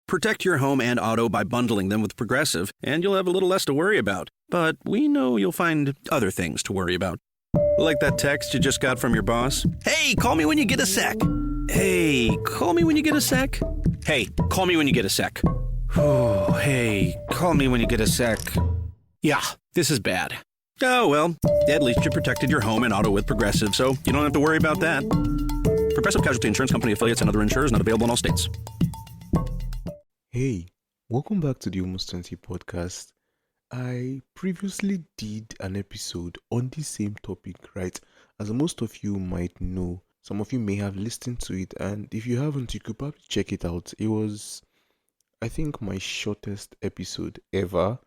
Protect your home and auto by bundling them with Progressive, and you'll have a little less to worry about. But we know you'll find other things to worry about. Like that text you just got from your boss? Hey, call me when you get a sec. Hey, call me when you get a sec. Hey, call me when you get a sec. Oh, hey, call me when you get a sec. Yeah, this is bad. Oh, well, at least you protected your home and auto with Progressive, so you don't have to worry about that. Progressive Casualty Insurance Company affiliates and other insurers not available in all states. Hey, welcome back to the Almost 20 podcast. I previously did an episode on the same topic, right? As most of you might know, some of you may have listened to it, and if you haven't, you could probably check it out. It was, I think, my shortest episode ever,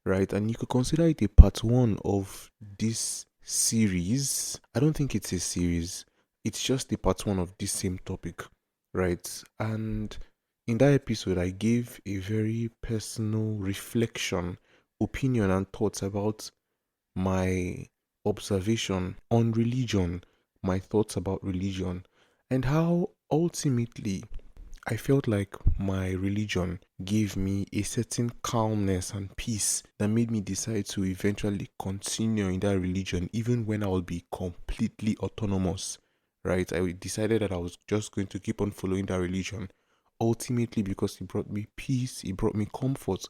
right? And you could consider it a part one of this series. I don't think it's a series, it's just a part one of this same topic, right? And in that episode, I gave a very personal reflection, opinion, and thoughts about my observation on religion, my thoughts about religion, and how ultimately I felt like my religion gave me a certain calmness and peace that made me decide to eventually continue in that religion, even when I would be completely autonomous, right? I decided that I was just going to keep on following that religion. Ultimately, because it brought me peace, it brought me comfort.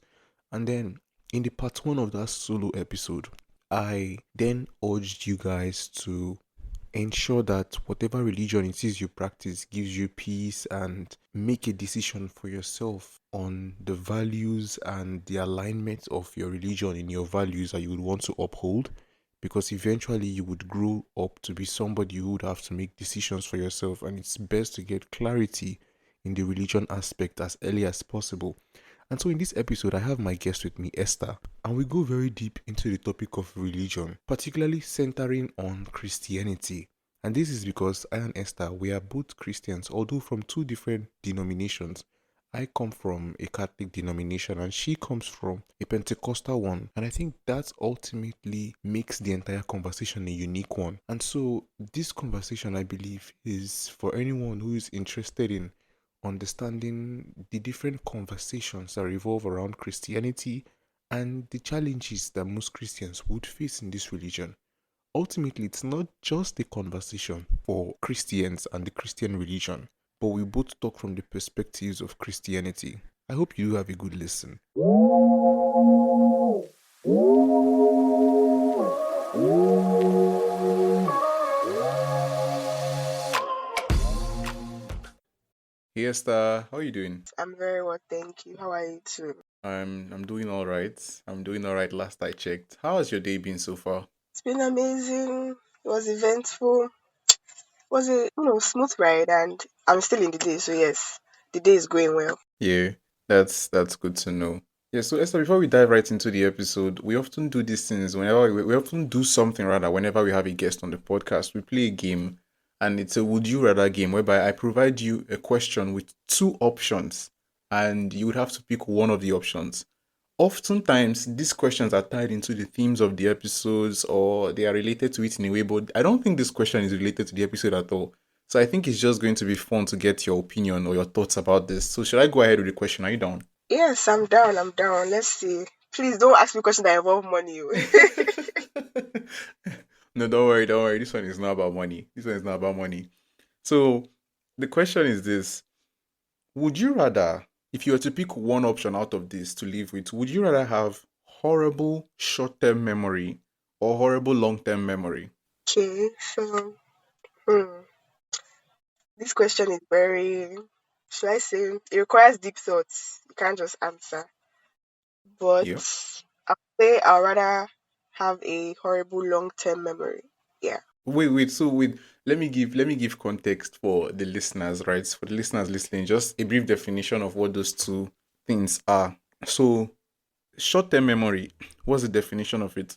And then in the part one of that solo episode, I then urged you guys to ensure that whatever religion it is you practice gives you peace, and make a decision for yourself on the values and the alignment of your religion in your values that you would want to uphold, because eventually you would grow up to be somebody who would have to make decisions for yourself, and it's best to get clarity in the religion aspect as early as possible. And so in this episode, I have my guest with me, Esther, and we go very deep into the topic of religion, particularly centering on Christianity. And this is because I and Esther, we are both Christians, although from two different denominations. I come from a Catholic denomination and she comes from a Pentecostal one. And I think that ultimately makes the entire conversation a unique one. And so this conversation, I believe, is for anyone who is interested in understanding the different conversations that revolve around Christianity and the challenges that most Christians would face in this religion. Ultimately, it's not just a conversation for Christians and the Christian religion, but we both talk from the perspectives of Christianity. I hope you have a good listen. Hey Esther, how are you doing? I'm very well, thank you. How are you too? I'm doing all right. I'm doing all right last I checked. How has your day been so far? It's been amazing. It was eventful. It was a smooth ride, and I'm still in the day, so yes, the day is going well. Yeah, that's good to know. Yeah, so Esther, before we dive right into the episode, we often do these things whenever we often do something rather whenever we have a guest on the podcast. We play a game, and it's a would you rather game whereby I provide you a question with two options, and you would have to pick one of the options. Oftentimes, these questions are tied into the themes of the episodes or they are related to it in a way, but I don't think this question is related to the episode at all. So I think it's just going to be fun to get your opinion or your thoughts about this. So should I go ahead with the question? Are you down? Yes, I'm down. I'm down. Let's see. Please don't ask me questions that involve money. No, don't worry, don't worry. This one is not about money. This one is not about money. So the question is this. Would you rather, if you were to pick one option out of this to live with, would you rather have horrible short-term memory or horrible long-term memory? Okay, so this question is very, should I say, it requires deep thoughts. You can't just answer. But Yeah. I'll say I'd rather have a horrible long-term memory. Yeah. Wait. So let me give context for the listeners, right? For the listeners listening, just a brief definition of what those two things are. So short-term memory, what's the definition of it?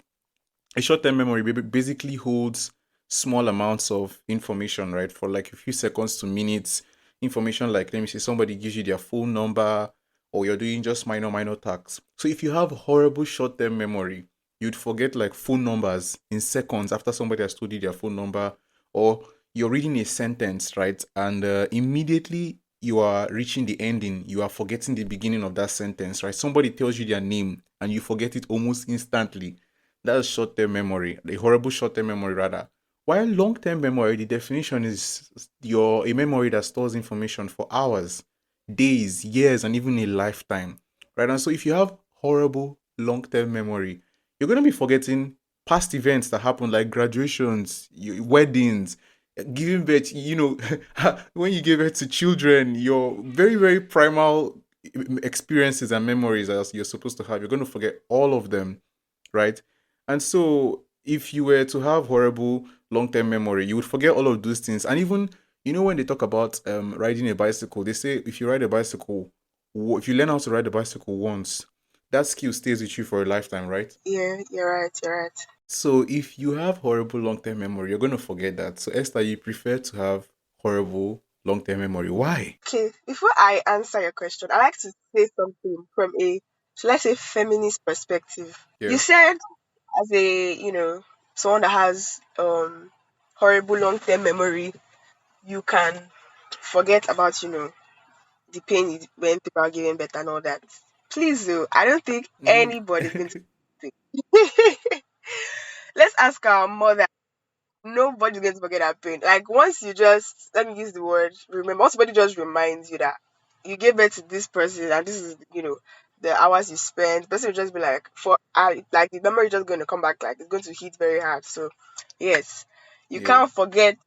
A short-term memory basically holds small amounts of information, right? For like a few seconds to minutes, information like, let me say, somebody gives you their phone number or you're doing just minor tasks. So if you have horrible short-term memory, you'd forget like phone numbers in seconds after somebody has told you their phone number, or you're reading a sentence, right? And immediately you are reaching the ending, you are forgetting the beginning of that sentence, right? Somebody tells you their name and you forget it almost instantly. That's short-term memory, a horrible short-term memory rather. While long-term memory, the definition is a memory that stores information for hours, days, years, and even a lifetime, right? And so if you have horrible long-term memory, you're going to be forgetting past events that happened, like graduations, weddings, giving birth, when you give birth to children, your very, very primal experiences and memories as you're supposed to have, you're going to forget all of them, right? And so if you were to have horrible long-term memory, you would forget all of those things. And even, when they talk about riding a bicycle, they say if you ride a bicycle, if you learn how to ride a bicycle once, that skill stays with you for a lifetime, right? Yeah, you're right. You're right. So if you have horrible long-term memory, you're going to forget that. So Esther, you prefer to have horrible long-term memory. Why? Okay, before I answer your question, I like to say something from a, should I say, feminist perspective. You Yeah. said, as a, someone that has horrible long term memory, you can forget about, the pain you went through while giving birth and all that. Please, though, I don't think Mm. anybody's going to. Let's ask our mother. Nobody's going to forget that pain. Like, once you just, let me use the word, remember, once somebody just reminds you that you gave birth to this person and this is, the hours you spent, the person will just be like, like the memory is just going to come back, like it's going to hit very hard. So, yes, you Yeah. can't forget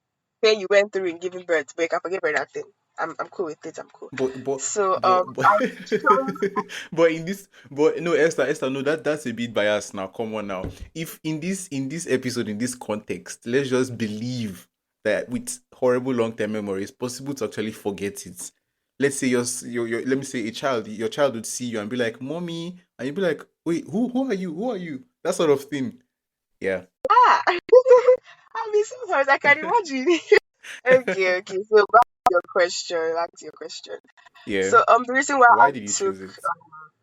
pain you went through in giving birth, but you can forget about that thing. I'm cool with it. I'm cool. But but So, but I chose, but in this but no, Esther, no, that's a bit biased now. Come on now. If in this episode, in this context, let's just believe that with horrible long term memory, it's possible to actually forget it. Let's say your let me say your child would see you and be like, "Mommy," and you'd be like, "Wait, who are you? Who are you?" That sort of thing. Yeah. ah, I'll be so sorry. I can imagine. Okay. So back to your question. Yeah. So the reason why Why did you choose it?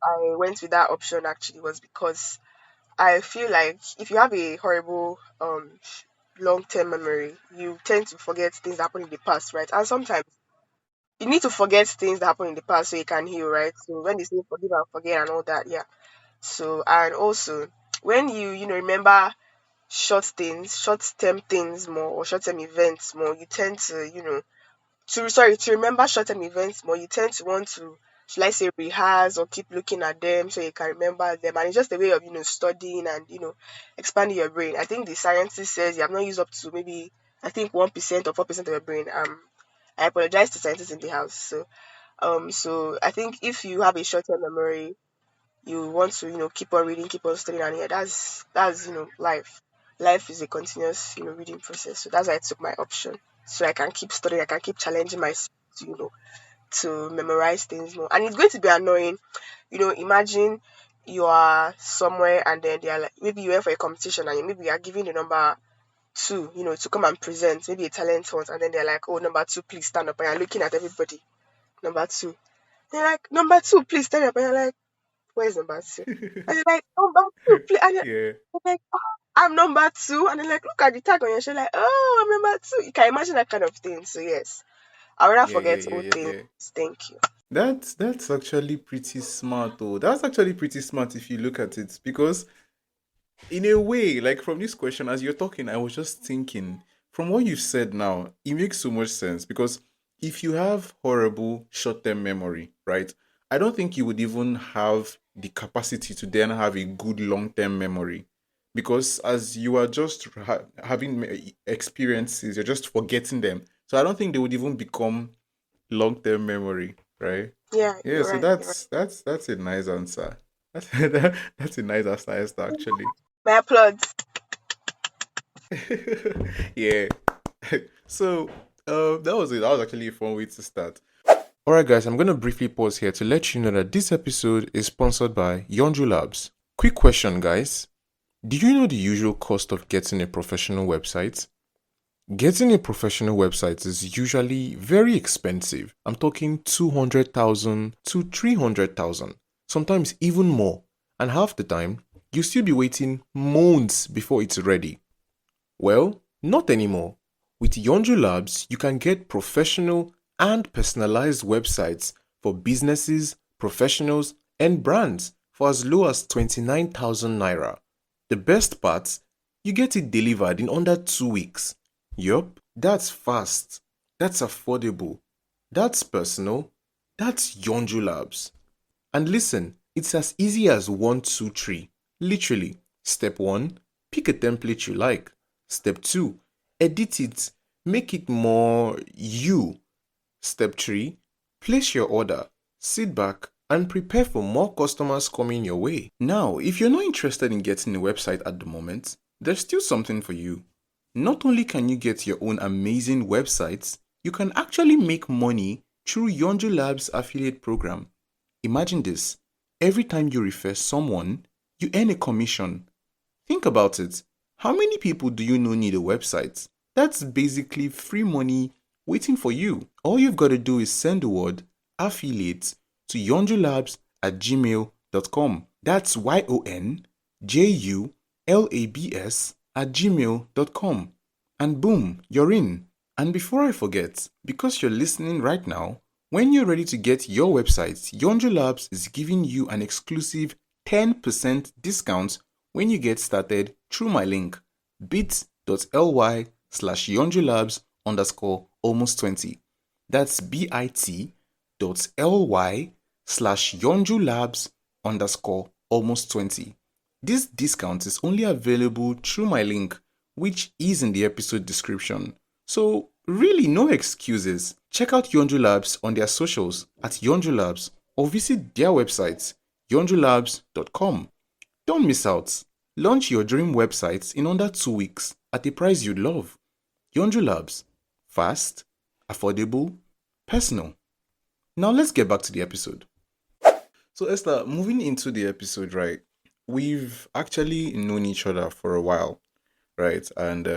I went with that option actually was because I feel like if you have a horrible long term memory, you tend to forget things that happened in the past, right? And sometimes you need to forget things that happened in the past so you can heal, right? So when they say forgive and forget and all that, yeah. So and also when you remember short term things more or short term events more, you tend to to remember short term events more, you tend to want to, should I say, rehearse or keep looking at them so you can remember them. And it's just a way of, studying and, expanding your brain. I think the scientist says you have not used up to maybe, I think 1% or 4% of your brain. I apologize to scientists in the house. So I think if you have a short term memory, you want to, keep on reading, keep on studying, and yeah, that's life. Life is a continuous, reading process. So that's why I took my option. So I can keep studying, I can keep challenging myself to, to memorize things more. And it's going to be annoying. Imagine you are somewhere and then they are like, maybe you went for a competition and maybe you are giving the number two, to come and present, maybe a talent hunt, and then they're like, oh, number two, please stand up. And you're looking at everybody, number two. They're like, number two, please stand up. And you're like, where's number two? And they're like, number two, please. And you're Yeah. like, oh, I'm number two. And they're like, look at the tag on your shirt, like, oh, I'm number two. You can imagine that kind of thing. So, yes, I rather Yeah, yeah, forget yeah, old yeah, things. yeah. Thank you. That's actually pretty smart though. That's actually pretty smart if you look at it, because in a way, like from this question as you're talking, I was just thinking from what you've said now, it makes so much sense because if you have horrible short-term memory, right? I don't think you would even have the capacity to then have a good long-term memory because as you are just having experiences, you're just forgetting them. So I don't think they would even become long-term memory, right? Yeah, Yeah, you're so right. You're right. that's a nice answer. That's a nice answer actually. My applause. Yeah. So that was it. That was actually a fun way to start. Alright guys, I'm gonna briefly pause here to let you know that this episode is sponsored by Yonju Labs. Quick question guys. Do you know the usual cost of getting a professional website? Getting a professional website is usually very expensive. I'm talking 200,000 to 300,000, sometimes even more. And half the time, you'll still be waiting months before it's ready. Well, not anymore. With Yonju Labs, you can get professional and personalized websites for businesses, professionals, and brands for as low as 29,000 naira. The best part, you get it delivered in under 2 weeks. Yup, that's fast. That's affordable. That's personal. That's Yonju Labs. And listen, it's as easy as 1, 2, 3. Literally. Step 1, pick a template you like. Step 2, edit it, make it more you. Step 3, place your order, sit back, and prepare for more customers coming your way. Now, if you're not interested in getting a website at the moment, there's still something for you. Not only can you get your own amazing websites, you can actually make money through Yonju Labs affiliate program. Imagine this. Every time you refer someone, you earn a commission. Think about it. How many people do you know need a website? That's basically free money waiting for you. All you've got to do is send the word affiliate to yonjulabs@gmail.com. That's YONJULABS@gmail.com. And boom, you're in. And before I forget, because you're listening right now, when you're ready to get your website, Yonju Labs is giving you an exclusive 10% discount when you get started through my link bit.ly/yonjulabs_almost20. That's bit.ly/yonjulabs_almost20. This discount is only available through my link, which is in the episode description. So really no excuses. Check out Yonju Labs on their socials at Yonju Labs or visit their website yonjulabs.com. Don't miss out. Launch your dream websites in under 2 weeks at a price you love. Yonju Labs. Fast, affordable, personal. Now let's get back to the episode. So Esther, moving into the episode, right? We've actually known each other for a while, right? And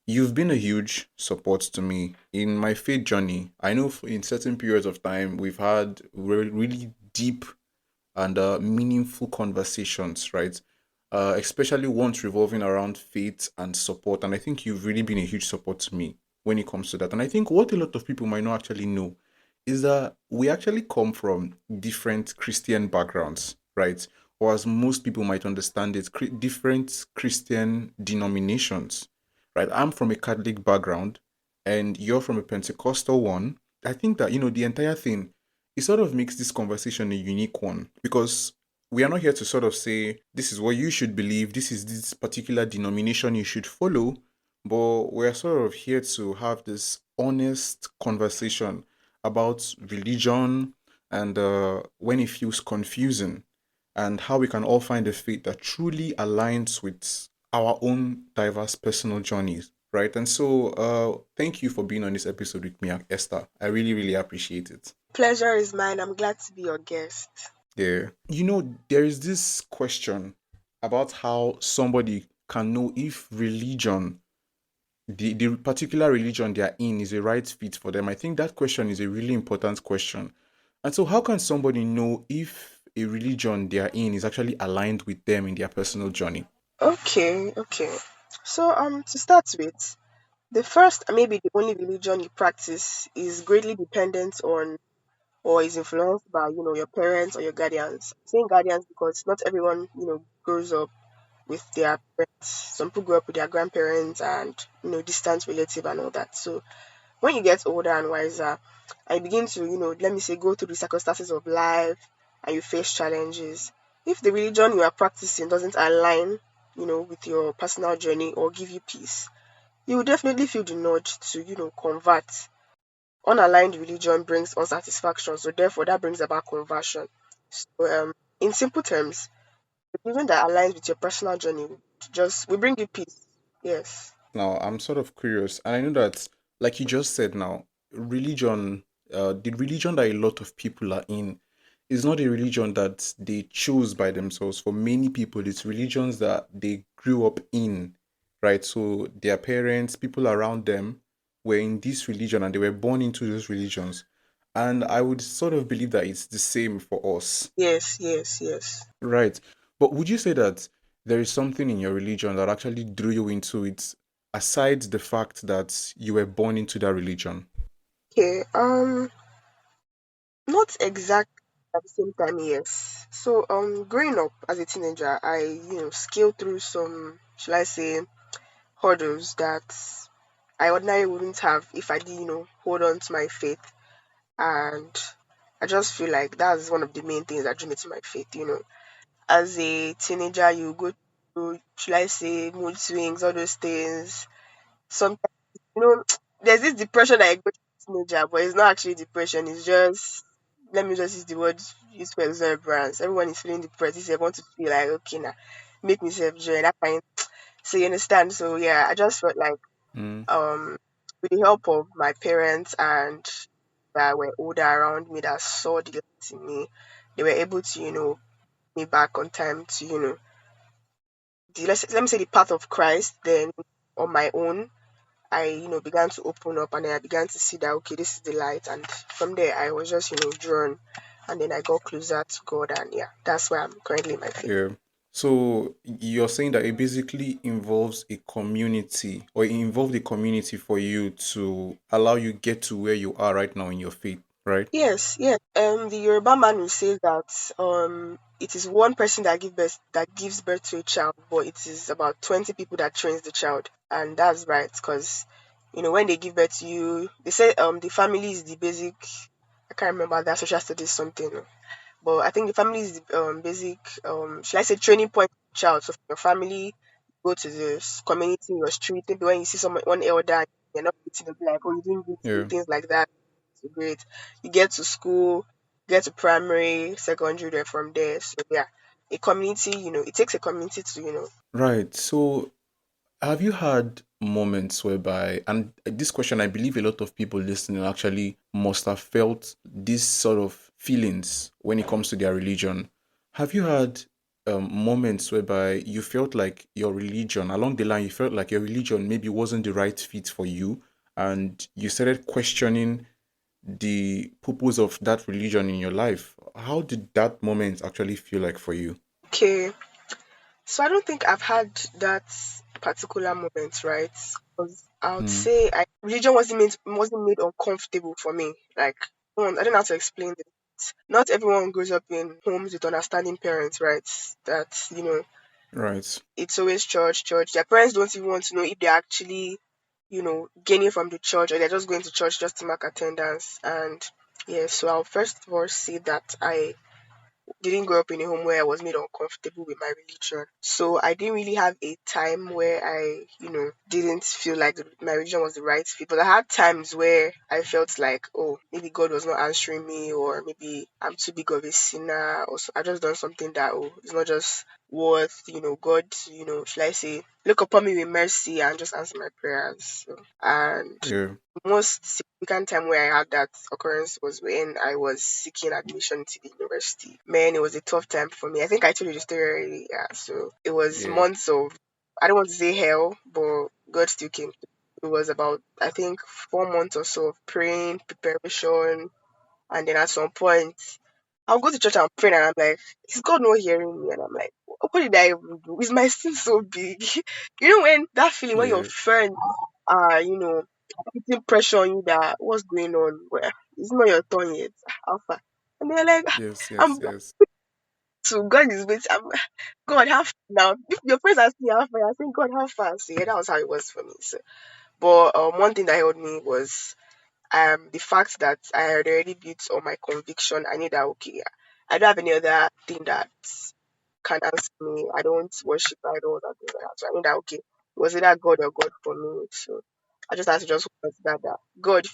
you've been a huge support to me in my faith journey. I know in certain periods of time, we've had really deep and meaningful conversations, right? Especially ones revolving around faith and support. And I think you've really been a huge support to me when it comes to that. And I think what a lot of people might not actually know is that we actually come from different Christian backgrounds, right? Or as most people might understand it, different Christian denominations, right? I'm from a Catholic background and you're from a Pentecostal one. I think that, the entire thing, it sort of makes this conversation a unique one because we are not here to sort of say, this is what you should believe, this is this particular denomination you should follow, but we're sort of here to have this honest conversation about religion and when it feels confusing and how we can all find a faith that truly aligns with our own diverse personal journeys, right? And so thank you for being on this episode with me, Esther. I really, really appreciate it. Pleasure is mine. I'm glad to be your guest. Yeah. There is this question about how somebody can know if religion, the particular religion they are in, is a right fit for them. I think that question is a really important question. And so how can somebody know if a religion they are in is actually aligned with them in their personal journey? Okay. So to start with, the first and maybe the only religion you practice is greatly dependent on or is influenced by, your parents or your guardians. I'm saying guardians because not everyone, grows up with their parents. Some people grow up with their grandparents and, distant relative and all that. So when you get older and wiser and you begin to, let me say, go through the circumstances of life and you face challenges, if the religion you are practicing doesn't align, with your personal journey or give you peace, you will definitely feel the nudge to, convert. Unaligned religion brings unsatisfaction, so therefore that brings about conversion. So, in simple terms, the religion that aligns with your personal journey just will bring you peace. Yes. Now, I'm sort of curious, and I know that, like you just said now, religion, the religion that a lot of people are in is not a religion that they choose by themselves. For many people, it's religions that they grew up in, right? So their parents, people around them were in this religion and they were born into those religions. And I would sort of believe that it's the same for us. Yes. Right. But would you say that there is something in your religion that actually drew you into it, aside the fact that you were born into that religion? Okay. Not exactly at the same time, yes. So, growing up as a teenager, I, scaled through some, shall I say, hurdles that I ordinarily wouldn't have if I did, hold on to my faith. And I just feel like that's one of the main things that drew me to my faith. As a teenager, you go through, should I say, mood swings, all those things. Sometimes, you know, there's this depression that I go through as a teenager, but it's not actually depression. It's just, let me just use the word used for exuberance. Everyone is feeling depressed. If I want to feel like, okay, now, make myself joy, that kind. So you understand? So yeah, I just felt like, Mm. um, with the help of my parents and that were older around me that saw the light in me, they were able to, me back on time to, let me say the path of Christ. Then on my own, I, began to open up and then I began to see that, okay, this is the light. And from there, I was just, drawn. And then I got closer to God. And yeah, that's where I'm currently in my faith. Yeah. So you're saying that it basically involves a community, or it involved a community for you to allow you get to where you are right now in your faith, right? Yes, yes. The Yoruba man will say that it is one person that gives birth to a child, but it is about 20 people that trains the child, and that's right. Because when they give birth to you, they say the family is the basic. I can't remember that social studies something, but I think the family is the basic. Should I say training point of the child? So from your family, go to the community, your street. Maybe when you see someone one elder, you're not meeting them like, oh, you doing good, Yeah. things like that. So great. You get to school, get to primary, secondary, then from there. So yeah, a community, it takes a community to, Right. So have you had moments whereby, and this question, I believe a lot of people listening actually must have felt this sort of feelings when it comes to their religion. Have you had moments whereby you felt like your religion, along the line, you felt like your religion maybe wasn't the right fit for you, and you started questioning the purpose of that religion in your life? How did that moment actually feel like for you? okay. So I don't think I've had that particular moment, right? Because I would Mm, say religion wasn't made uncomfortable for me. Like I don't know how to explain it. Not everyone grows up in homes with understanding parents, right? That right. it's always church, church. Their parents don't even want to know if they're actually, gaining from the church or they're just going to church just to mark attendance. And yeah, so I'll first of all say that I didn't grow up in a home where I was made uncomfortable with my religion. So I didn't really have a time where I, didn't feel like my religion was the right fit. But I had times where I felt like, oh, maybe God was not answering me, or maybe I'm too big of a sinner, or I just done something that, oh, it's not just worth, God, should I say, look upon me with mercy and just answer my prayers. So, and Yeah. most significant time where I had that occurrence was when I was seeking admission to the university. Man, it was a tough time for me. I think I told you the story already. Yeah, so it was Yeah. months of, I don't want to say hell, but God still came. It was about, I think, 4 months or so of praying, preparation, and then at some point, I'll go to church and pray, and I'm like, is God not hearing me? And I'm like, what did I even do? Is my sin so big? When that feeling when your Yeah. friends are, putting pressure on you that what's going on? Well, it's not your turn yet. Alpha. And they're like, Yes. I'm Yes. Yes. so God is waiting. God, how far now? If your friends are saying how far, you're saying God, how far? So yeah, that was how it was for me. So, but one thing that helped me was the fact that I had already built on my conviction. I knew that okay, yeah, I don't have any other thing that can answer me. I don't worship idols and things like that. So I knew that okay, it was either God or God for me. So I just had to just consider that God,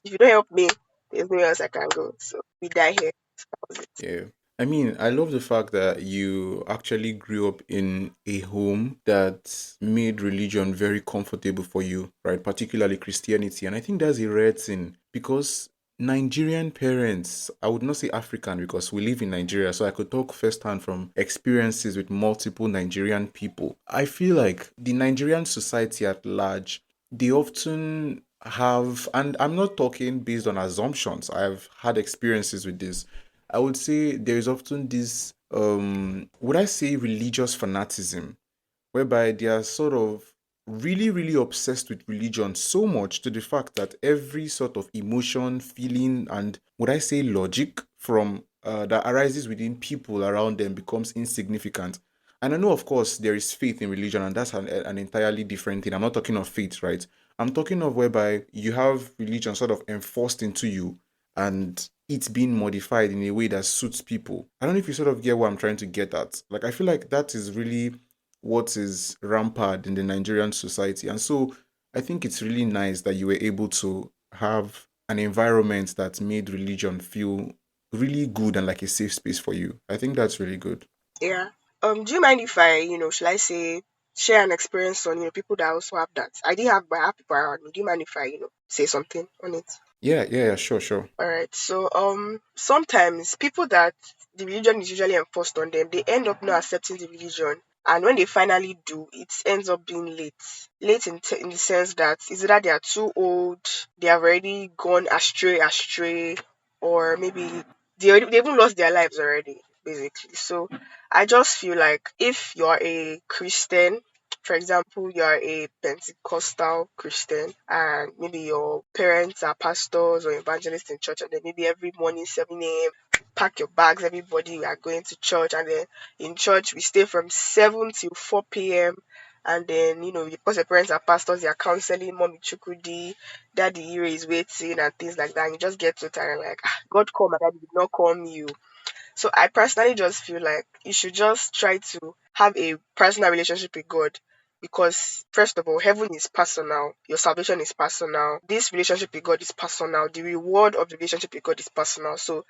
if you don't help me, there's nowhere else I can go. So we die here. That was it. Yeah. I mean, I love the fact that you actually grew up in a home that made religion very comfortable for you, right? Particularly Christianity. And I think that's a rare thing because Nigerian parents, I would not say African because we live in Nigeria, so I could talk firsthand from experiences with multiple Nigerian people. I feel like the Nigerian society at large, they often have, and I'm not talking based on assumptions, I've had experiences with this. I would say there is often this, would I say religious fanaticism, whereby they are sort of really, really obsessed with religion so much to the fact that every sort of emotion, feeling, and would I say logic from that arises within people around them becomes insignificant. And I know, of course, there is faith in religion, and that's an entirely different thing. I'm not talking of faith, right? I'm talking of whereby you have religion sort of enforced into you and it's being modified in a way that suits people. I don't know if you sort of get what I'm trying to get at. Like, I feel like that is really what is rampant in the Nigerian society. And so I think it's really nice that you were able to have an environment that made religion feel really good and like a safe space for you. I think that's really good. Yeah. Do you mind if I, shall I say, share an experience on, people that also have that? I did have, but I have people around me. Do you mind if I, say something on it? Yeah, yeah, yeah, sure, sure. All right. So, sometimes people that the religion is usually enforced on them, they end up not accepting the religion, and when they finally do, it ends up being late. Late in the sense that it's either they are too old, they have already gone astray, or maybe they even lost their lives already, basically. So, I just feel like if you are a Christian, for example, you are a Pentecostal Christian and maybe your parents are pastors or evangelists in church, and then maybe every morning 7 a.m. pack your bags, everybody we are going to church, and then in church we stay from 7 till 4 p.m. And then, because your parents are pastors, they are counseling, mommy chukudi, daddy Ire is waiting and things like that. And you just get so tired, like, God called my daddy did not call you. So I personally just feel like you should just try to have a personal relationship with God, because first of all, heaven is personal, your salvation is personal, this relationship with God is personal, the reward of the relationship with God is personal. So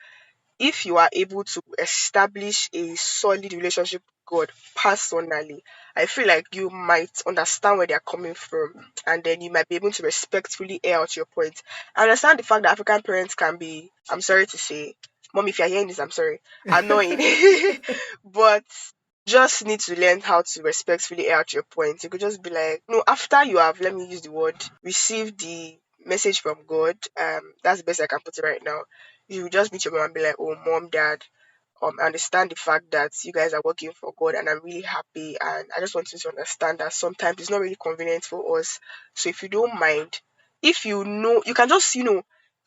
if you are able to establish a solid relationship with God personally, I feel like you might understand where they're coming from, and then you might be able to respectfully air out your point. I understand the fact that African parents can be, I'm sorry to say, mom, if you're hearing this, I'm sorry, annoying, but just need to learn how to respectfully air out your point. You could just be like, no, after you have, let me use the word, received the message from God, that's the best I can put it right now. You just meet your mom and be like, oh, mom, dad, I understand the fact that you guys are working for God, and I'm really happy. And I just want you to understand that sometimes it's not really convenient for us. So if you don't mind, if you know, you can just,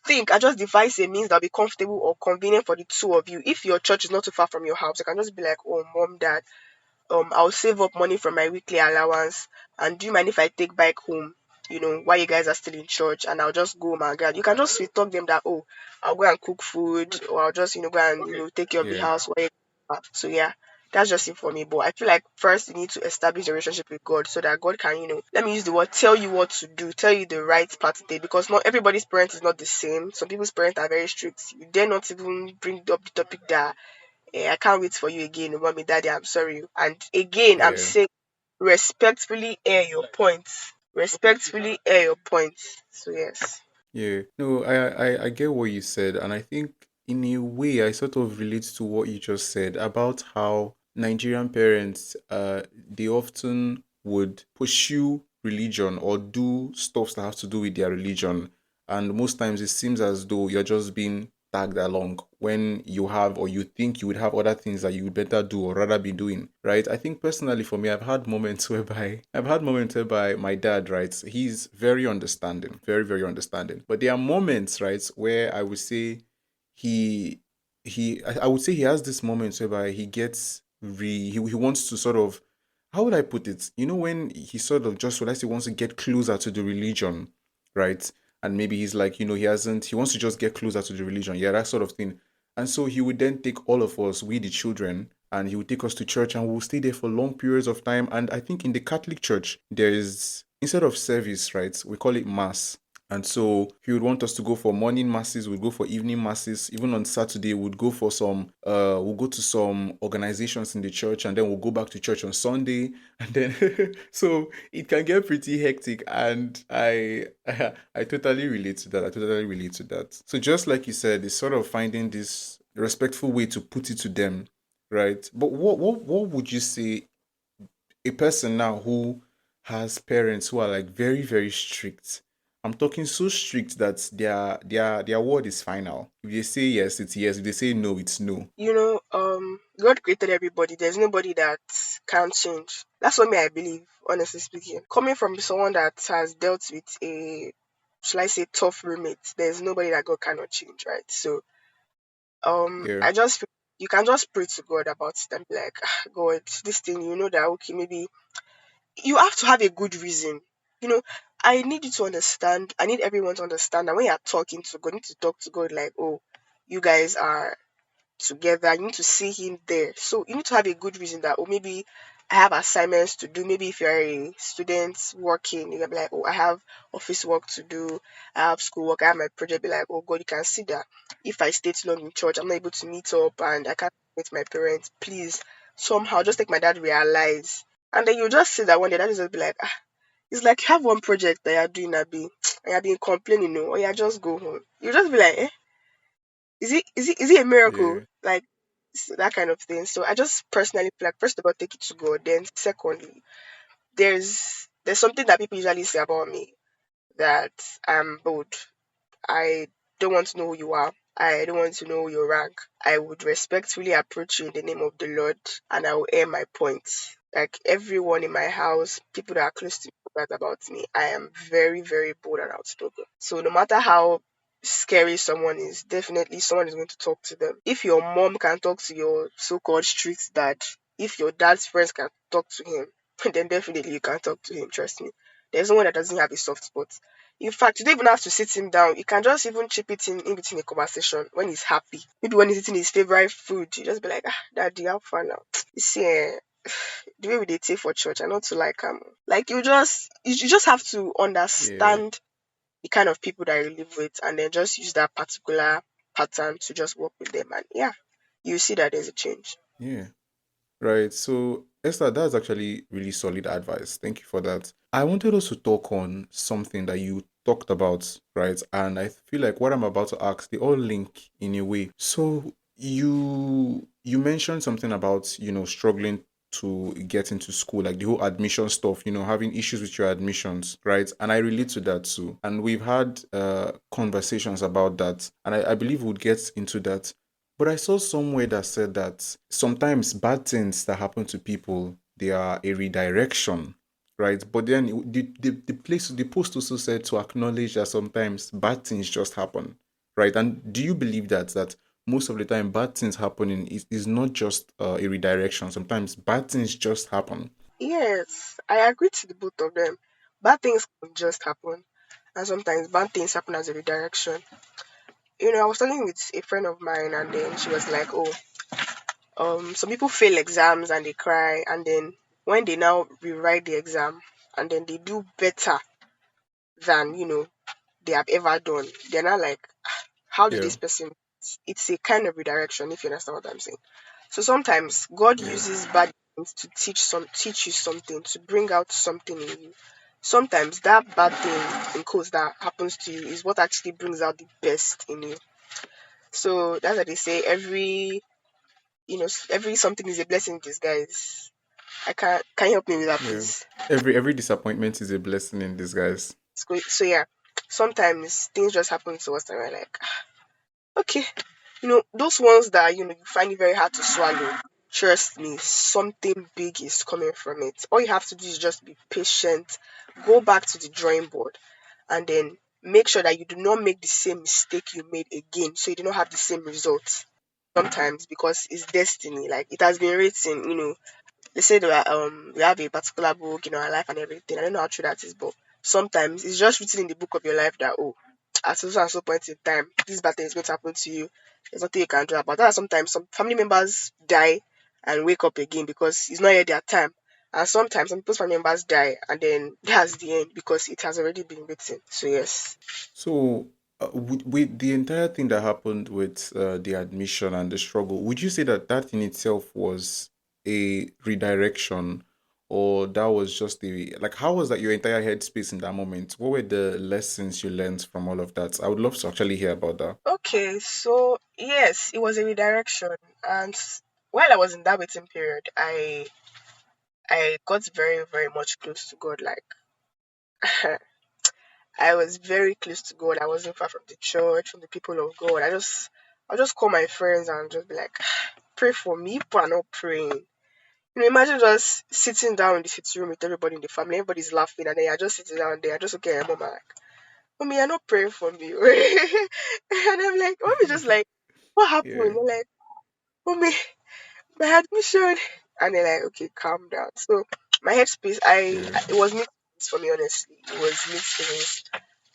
think and just devise a means that'll be comfortable or convenient for the two of you. If your church is not too far from your house, you can just be like, oh, mom, dad, I'll save up money from my weekly allowance. And do you mind if I take bike home? While you guys are still in church, and I'll just go, my God. You can just sweet talk them that, oh, I'll go and cook food, or I'll just, go and, take care of the Yeah, house. So yeah, that's just it for me. But I feel like first you need to establish a relationship with God so that God can, let me use the word, tell you what to do, tell you the right path to take. Because not everybody's parent is not the same. Some people's parents are very strict. You dare not even bring up the topic that I can't wait for you again, mommy, daddy, I'm sorry. And again, I'm yeah. saying respectfully air your points. Respectfully air your points. So yes. Yeah, no, I get what you said, and I think in a way I sort of relate to what you just said about how Nigerian parents, they often would pursue religion or do stuff that have to do with their religion, and most times it seems as though you're just being tagged along when you have or you think you would have other things that you would better do or rather be doing, right? I think personally for me, I've had moments whereby my dad, right, he's very understanding, very, very understanding. But there are moments, right, where I would say he I would say he has this moments whereby he gets he wants to sort of, how would I put it? You know, when he sort of just, let's say, wants to get closer to the religion, right? And maybe he's like, he wants to just get closer to the religion. Yeah, that sort of thing. And so he would then take all of us, we the children, and he would take us to church and we'll stay there for long periods of time. And I think in the Catholic Church, there is, instead of service, right, we call it mass. And so he would want us to go for morning masses, we'd go for evening masses. Even on Saturday, we'll go to some organizations in the church, and then we'll go back to church on Sunday. And then so it can get pretty hectic. And I totally relate to that. I totally relate to that. So just like you said, it's sort of finding this respectful way to put it to them, right? But what would you say a person now who has parents who are like very, very strict? I'm talking so strict that their word is final. If they say yes, it's yes. If they say no, it's no. God created everybody. There's nobody that can't change. That's what me I believe, honestly speaking. Coming from someone that has dealt with a, shall I say, tough roommate, there's nobody that God cannot change, right? So Yeah. I just feel you can just pray to God about it and be like, "Ah, God, this thing, you know that okay, maybe you have to have a good reason. You know, I need you to understand. I need everyone to understand that when you're talking to God, you need to talk to God like, oh, you guys are together. You need to see Him there. So you need to have a good reason that, oh, maybe I have assignments to do. Maybe if you're a student working, you're like, oh, I have office work to do. I have school work. I have my project. Be like, oh, God, you can see that if I stay too long in church, I'm not able to meet up and I can't meet my parents. Please, somehow, just make my dad realize. And then you just see that one day, that is just be like, ah, it's like you have one project that you're doing, Abby, and you're being complaining, or you just go home. You just be like, eh, is it a miracle? Yeah. Like that kind of thing. So I just personally feel like first of all take it to God. Then secondly, there's something that people usually say about me that I'm bold. I don't want to know who you are. I don't want to know your rank. I would respectfully approach you in the name of the Lord and I will air my points. Like everyone in my house, people that are close to me know that about me. I am very, very bold and outspoken. So no matter how scary someone is, definitely someone is going to talk to them. If your mom can talk to your so-called strict dad, if your dad's friends can talk to him, then definitely you can talk to him, trust me. There's no one that doesn't have a soft spot. In fact, you don't even have to sit him down. You can just even chip it in between a conversation when he's happy. Maybe when he's eating his favorite food, you just be like, ah, daddy, how fun now? You see, the way we dey take for church, I not to like like you just have to Yeah. understand the kind of people that you live with and then just use that particular pattern to just work with them and yeah, you see that there's a change. Yeah. Right. So, Esther, that's actually really solid advice. Thank you for that. I wanted us to talk on something that you talked about, right? And I feel like what I'm about to ask, they all link in a way. So, you mentioned something about, struggling to get into school, like the whole admission stuff, having issues with your admissions, right? And I relate to that too. And we've had conversations about that. And I believe we'll get into that. But I saw somewhere that said that sometimes bad things that happen to people, they are a redirection, right? But then the post also said to acknowledge that sometimes bad things just happen, right? And do you believe that most of the time bad things happening is not just a redirection? Sometimes bad things just happen. Yes, I agree to the both of them. Bad things can just happen and sometimes bad things happen as a redirection. I was talking with a friend of mine and then she was like, oh, some people fail exams and they cry and then when they now rewrite the exam and then they do better than they have ever done, they're not like, how did Yeah, this person, it's a kind of redirection if you understand what I'm saying. So sometimes God yeah, uses bad things to teach you something, to bring out something in you. Sometimes that bad thing in quotes that happens to you is what actually brings out the best in you. So that's what they say, every something is a blessing in disguise. I can't, can you help me with that, yeah. please? Every disappointment is a blessing in disguise. So yeah, sometimes things just happen to us and we're like, okay, those ones that you find it very hard to swallow. Trust me, something big is coming from it. All you have to do is just be patient, go back to the drawing board, and then make sure that you do not make the same mistake you made again, so you do not have the same results. Sometimes because it's destiny, like it has been written, they say that we have a particular book in our life and everything. I don't know how true that is, but sometimes it's just written in the book of your life that oh, at so and so point in time, this bad thing is going to happen to you. There's nothing you can do about that. Sometimes some family members die and wake up again because it's not yet their time. And sometimes some people's family members die and then that's the end because it has already been written. So yes. So, with the entire thing that happened with the admission and the struggle, would you say that that in itself was a redirection, or that was just the like? How was that your entire headspace in that moment? What were the lessons you learned from all of that? I would love to actually hear about that. Okay, so yes, it was a redirection. And while I was in that waiting period, I got very, very much close to God. Like I was very close to God. I wasn't far from the church, from the people of God. I'll just call my friends and just be like, pray for me. People are not praying. Imagine just sitting down in the sitting room with everybody in the family, everybody's laughing, and then you're just sitting down there, just looking at your mom like, Mommy, you're not praying for me. And I'm like, Mommy just like, what Yeah. happened? They're like, Mommy, my admission. And they're like, okay, calm down. So my headspace, Yeah. it was mixed feelings for me, honestly. It was mixed feelings.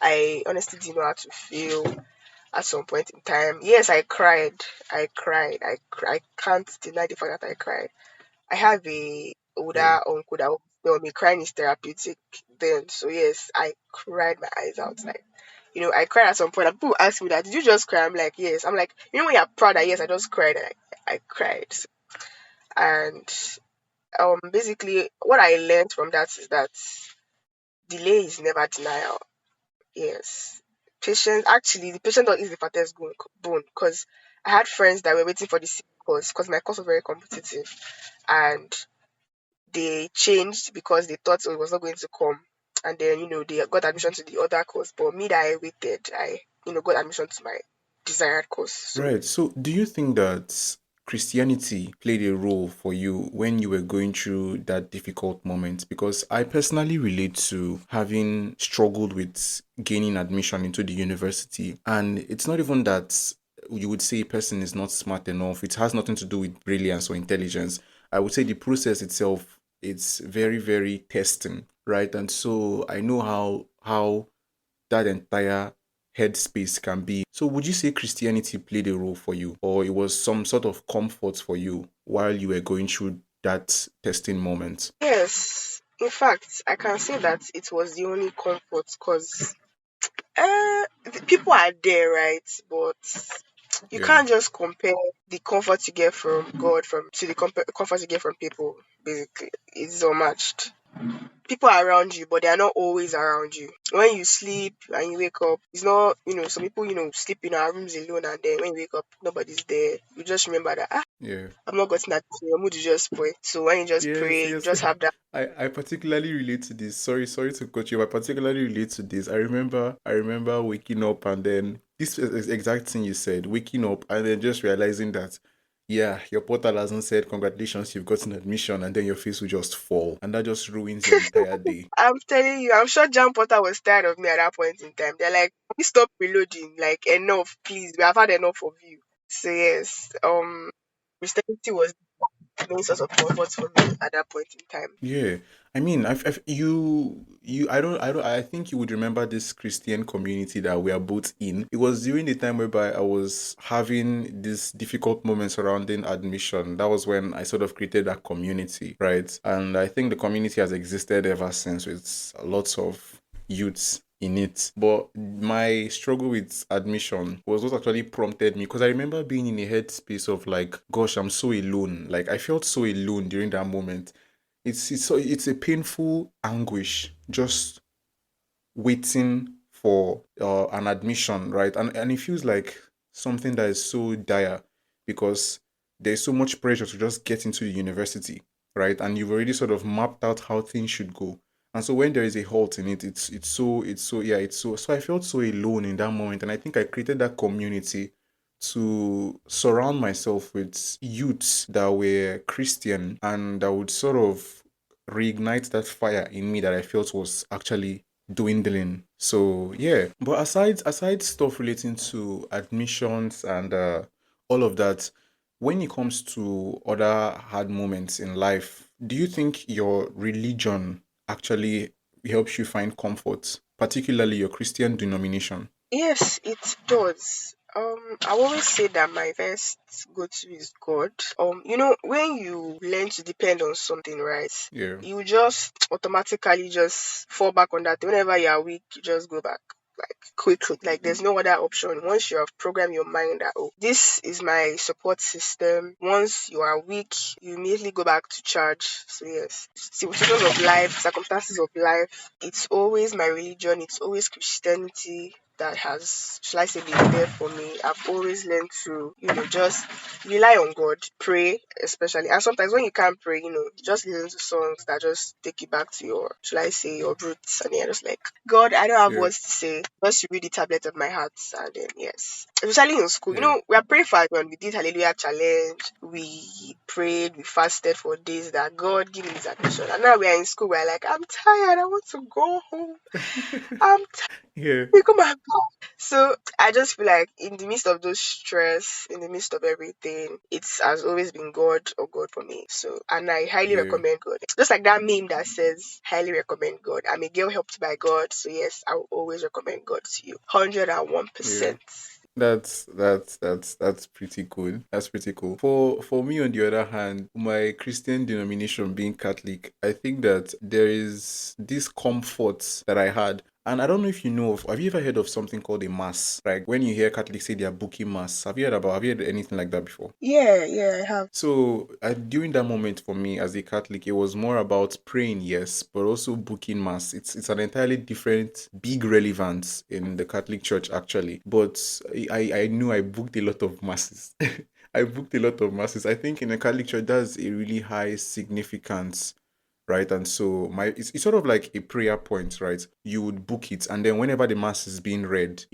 I honestly didn't know how to feel at some point in time. Yes, I cried. I cried. I can't deny the fact that I cried. I have a Yeah. older uncle that will tell me crying is therapeutic then. So yes, I cried my eyes out. Like, I cried at some point. And people ask me that, did you just cry? I'm like, yes. I'm like, when you're proud that yes, I just cried. And I cried. And basically what I learned from that is that delay is never denial. Yes. Patience, actually, the patient is the fattest bone because I had friends that were waiting for the same course because my course was very competitive, and they changed because they thought it was not going to come. And then, they got admission to the other course. But me that I waited, I got admission to my desired course. So, Right. So, do you think that Christianity played a role for you when you were going through that difficult moment? Because I personally relate to having struggled with gaining admission into the university. And it's not even that you would say a person is not smart enough, it has nothing to do with brilliance or intelligence. I would say the process itself, it's very, very testing, right? And so I know how that entire headspace can be. So, would you say Christianity played a role for you, or it was some sort of comfort for you while you were going through that testing moment? yes, in fact, I can say that it was the only comfort because the people are there, right? But you Yeah, can't just compare the comfort you get from God from to the comfort you get from people. Basically, it's unmatched. People are around you, but they are not always around you. When you sleep and you wake up, it's not, some people, sleep in our rooms alone, and then when you wake up, nobody's there. You just remember that, yeah. I've not gotten that, your mood is just spoiled. So when you just Yes, pray, you yes. just have that. I particularly relate to this. Sorry to cut you. I particularly relate to this. I remember waking up and then this is the exact thing you said. Waking up and then just realizing that yeah, your portal hasn't said congratulations, you've gotten admission, and then your face will just fall, and that just ruins your entire day. I'm telling you, I'm sure John Potter was tired of me at that point in time. They're like, "Can you stop reloading, like enough, please. We have had enough of you." So yes, Christianity was the main source of comfort for me at that point in time. Yeah, I mean, I think you would remember this Christian community that we are both in. It was during the time whereby I was having these difficult moments surrounding admission. That was when I sort of created that community, right? And I think the community has existed ever since with lots of youths in it. But my struggle with admission was what actually prompted me because I remember being in a headspace of like, gosh, I'm so alone. Like I felt so alone during that moment. It's a painful anguish just waiting for an admission, right? And it feels like something that is so dire because there's so much pressure to just get into the university, right? And you've already sort of mapped out how things should go. And so when there is a halt in it, it's so I felt so alone in that moment. And I think I created that community to surround myself with youths that were Christian and that would sort of reignite that fire in me that I felt was actually dwindling. So yeah, but aside stuff relating to admissions and all of that, when it comes to other hard moments in life, do you think your religion actually helps you find comfort, particularly your Christian denomination? Yes, it does. I always say that my first go-to is God. When you learn to depend on something, right? Yeah. You just automatically just fall back on that. Whenever you are weak, you just go back like quickly. Like there's no other option. Once you have programmed your mind that this is my support system. Once you are weak, you immediately go back to charge. So yes, situations of life, circumstances of life. It's always my religion. It's always Christianity that has, shall I say, been there for me. I've always learned to, just rely on God, pray, especially. And sometimes when you can't pray, just listen to songs that just take you back to your, shall I say, your roots. And you're just like, God, I don't have Yeah, words to say. Just read the tablet of my heart. And then, yes. Especially in school. yeah, We are praying for when we did Hallelujah Challenge. We prayed, we fasted for days that God give me this admission. And now we are in school. We're like, I'm tired. I want to go home. I'm yeah, tired. Come on. So I just feel like in the midst of those stress, in the midst of everything, it has always been God or God for me. So, and I highly yeah, recommend God. Just like that meme that says, highly recommend God. I'm a girl helped by God. So yes, I will always recommend God to you. yeah. 101%. That's pretty cool. That's pretty cool. For me, on the other hand, my Christian denomination being Catholic, I think that there is this comfort that I had. And I don't know if you know of, have you ever heard of something called a mass? Like when you hear Catholics say they are booking mass, have you heard anything like that before? Yeah, yeah, I have. So during that moment for me as a Catholic, it was more about praying, yes, but also booking mass. It's an entirely different, big relevance in the Catholic Church actually. But I knew I booked a lot of masses. I booked a lot of masses. I think in the Catholic Church that's a really high significance, right? And so it's sort of like a prayer point, right? You would book it, and then whenever the mass is being read,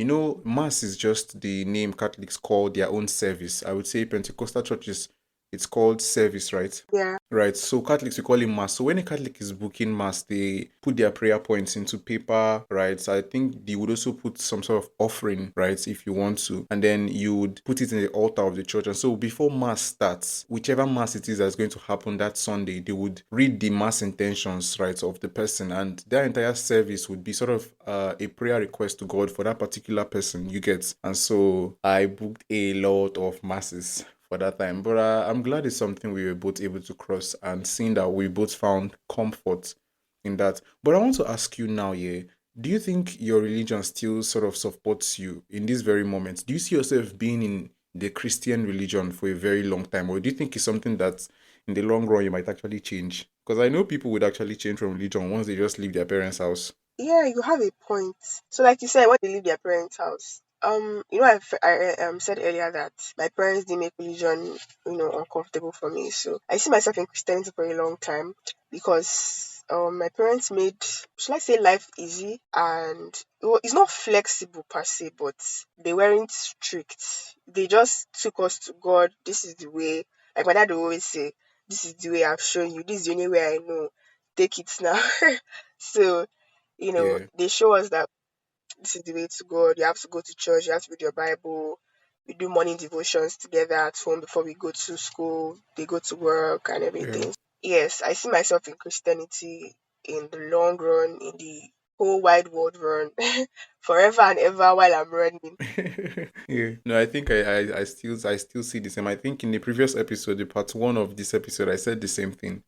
mass is just the name Catholics call their own service. I would say Pentecostal churches, it's called service, right? Yeah. Right. So Catholics we call it mass. So when a Catholic is booking mass, they put their prayer points into paper, right? So I think they would also put some sort of offering, right, if you want to, and then you would put it in the altar of the church. And so before mass starts, whichever mass it is that's going to happen that Sunday, they would read the mass intentions, right, of the person, and their entire service would be sort of a prayer request to God for that particular person. You get. And so I booked a lot of masses for that time. But I'm glad it's something we were both able to cross, and seeing that we both found comfort in that. But I want to ask you now, yeah, do you think your religion still sort of supports you in this very moment? Do you see yourself being in the Christian religion for a very long time? Or do you think it's something that in the long run you might actually change? Because I know people would actually change from religion once they just leave their parents' house. Yeah, you have a point. So, like you said, when they leave their parents' house, I said earlier that my parents didn't make religion, uncomfortable for me. So, I see myself in Christianity for a long time because my parents made, should I say, life easy, and it's not flexible per se, but they weren't strict. They just took us to God. This is the way. Like my dad would always say, "This is the way I've shown you. This is the only way I know. Take it now." So Yeah, they show us that this is the way to God. You have to go to church, you have to read your Bible. We do morning devotions together at home before we go to school. They go to work and yeah. everything. Yes, I see myself in Christianity in the long run, in the whole wide world run, forever and ever while I'm running. Yeah. No, I think I still see the same. I think in the previous episode, the part one of this episode, I said the same thing.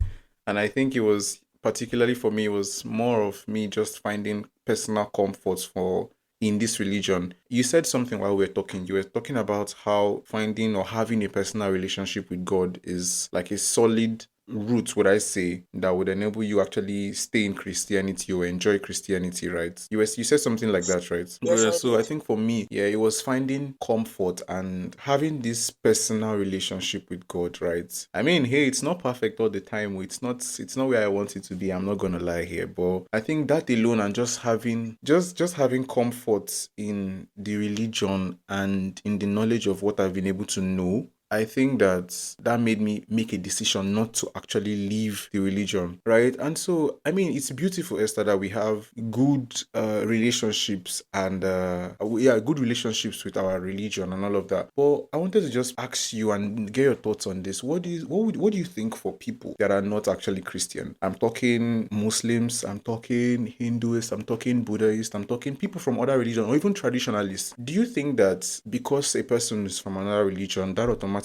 And I think it was particularly for me, it was more of me just finding personal comfort for in this religion. You said something while we were talking. You were talking about how finding or having a personal relationship with God is like a solid route, would I say, that would enable you actually stay in Christianity or enjoy Christianity, right? You said something like that, right? Yes, But I so I did. think for me, yeah, it was finding comfort and having this personal relationship with God, right? I mean, hey, it's not perfect all the time. It's not where I want it to be. I'm not gonna lie here, but I think that alone and just having comfort in the religion and in the knowledge of what I've been able to know, I think that made me make a decision not to actually leave the religion, right? And so, I mean, it's beautiful, Esther, that we have good relationships and good relationships with our religion and all of that. But I wanted to just ask you and get your thoughts on this. What do you think for people that are not actually Christian? I'm talking Muslims, I'm talking Hindus, I'm talking Buddhists, I'm talking people from other religions or even traditionalists. Do you think that because a person is from another religion, that automatically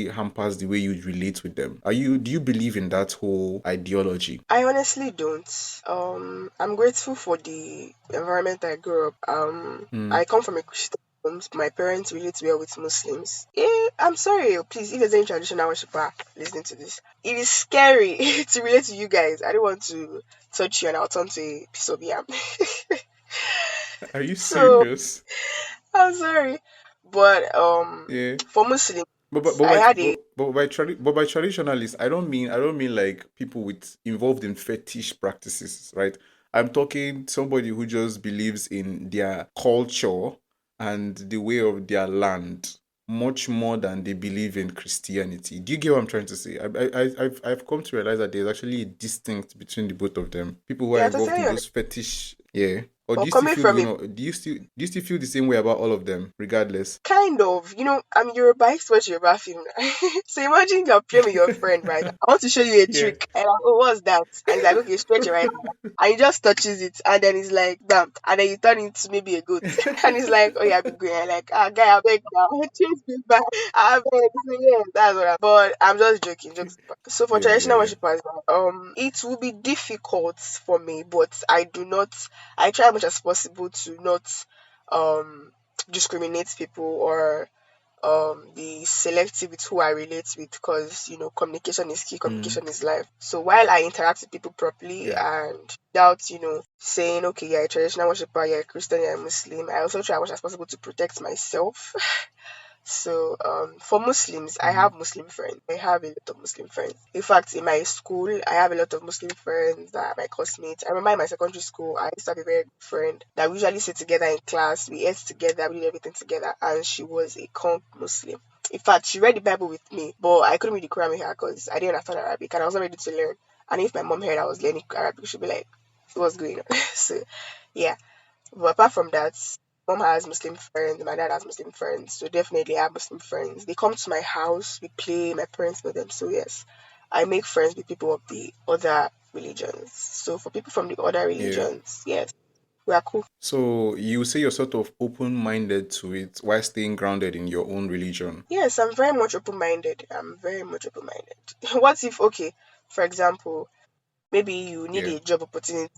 hampers the way you relate with them? Do you believe in that whole ideology? I honestly don't. I'm grateful for the environment I grew up. Hmm. I come from a Christian home. My parents relate well with Muslims. I'm sorry, please, if there's any traditional worshiper listening to this, it is scary to relate to you guys. I don't want to touch you and I'll turn to a piece of yam. Are you So serious? I'm sorry, but Yeah. for Muslims, But I by had a but by traditionalists, I don't mean like people with involved in fetish practices, right? I'm talking somebody who just believes in their culture and the way of their land much more than they believe in Christianity. Do you get what I'm trying to say? I've come to realize that there's actually a distinct between the both of them. People who are yeah, involved totally in honest. those fetish, yeah. Or But coming from a do you still feel the same way about all of them, regardless? kind of, I'm Yoruba, I used to watch Yoruba film. So imagine you're playing with your friend, right? I want to show you a Yeah. trick. And I'm like, oh, what's that? And he's like, okay, stretch it right now. And he just touches it. And then he's like, bam. And then you turn into maybe a goat. And he's like, oh, yeah, be going. I'm like, ah, guy, I beg now. Change me back. I beg. So, yeah, that's what but I'm just joking. Jokes apart. So for Yeah, yeah, traditional yeah. worshippers, it will be difficult for me, but I try as much as possible to not, um, discriminate people or be selective with who I relate with because communication is key, Mm, communication is life. So while I interact with people properly yeah, and without saying okay, you're a traditional worshiper, you're a Christian, you're a Muslim, I also try as much as possible to protect myself. So for Muslims, I mm, have Muslim friends. I have a lot of Muslim friends. In fact, in my school, I have a lot of Muslim friends that are my classmates. I remember in my secondary school, I used to have a very good friend that we usually sit together in class. We ate together, we did everything together, and she was a conk Muslim. In fact, she read the Bible with me, but I couldn't read the Quran with her because I didn't understand Arabic and I wasn't ready to learn. And if my mom heard I was learning Arabic, she'd be like, "What's going on?" So, yeah. But apart from that, mom has Muslim friends, my dad has Muslim friends, so definitely I have Muslim friends. They come to my house, we play, my parents know them, so yes, I make friends with people of the other religions. So for people from the other yeah. religions, yes, we are cool. So you say you're sort of open-minded to it while staying grounded in your own religion. Yes, I'm very much open minded. I'm very much open minded. What if, okay, for example, maybe you need Yeah, a job opportunity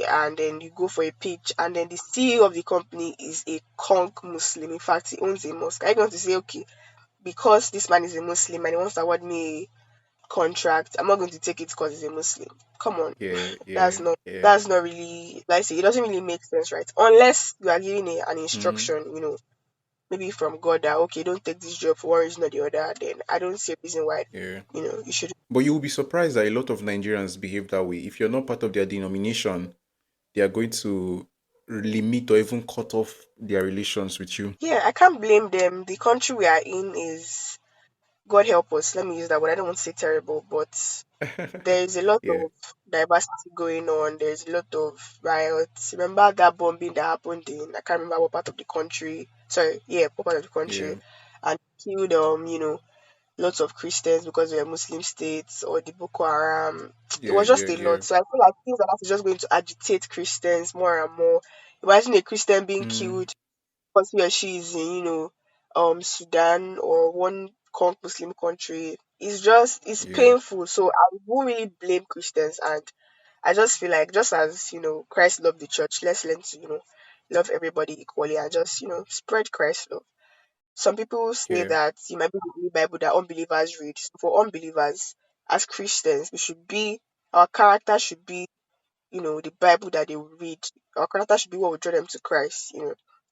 and then you go for a pitch and then the CEO of the company is a conk Muslim. In fact, he owns a mosque. Are you going to say, okay, because this man is a Muslim and he wants to award me a contract, I'm not going to take it because he's a Muslim. Come on. yeah, That's yeah, not yeah. that's not really, like I say, it doesn't really make sense, right? Unless you are giving an Mm, instruction, maybe from God that okay, don't take this job for one reason or the other, then I don't see a reason why, yeah. you should. But you will be surprised that a lot of Nigerians behave that way. If you're not part of their denomination, they are going to limit or even cut off their relations with you. Yeah, I can't blame them. The country we are in is, God help us, let me use that word. I don't want to say terrible, but there's a lot Yeah, of diversity going on. There's a lot of riots. Remember that bombing that happened in, I can't remember what part of the country. Sorry, yeah, what part of the yeah, country, and killed lots of Christians because they were Muslim states or the Boko Haram. It yeah, was just yeah, a yeah. lot. So I feel like things like that is just going to agitate Christians more and more. Imagine a Christian being Mm, killed because he or she is in, Sudan or one Muslim country. It's yeah, painful. So I won't really blame Christians, and I just feel like just as Christ loved the church, let's learn to love everybody equally and just spread Christ love. Some people say yeah, that you might be the only Bible that unbelievers read. So for unbelievers, as Christians, our character should be the Bible that they will read. Our character should be what will draw them to Christ.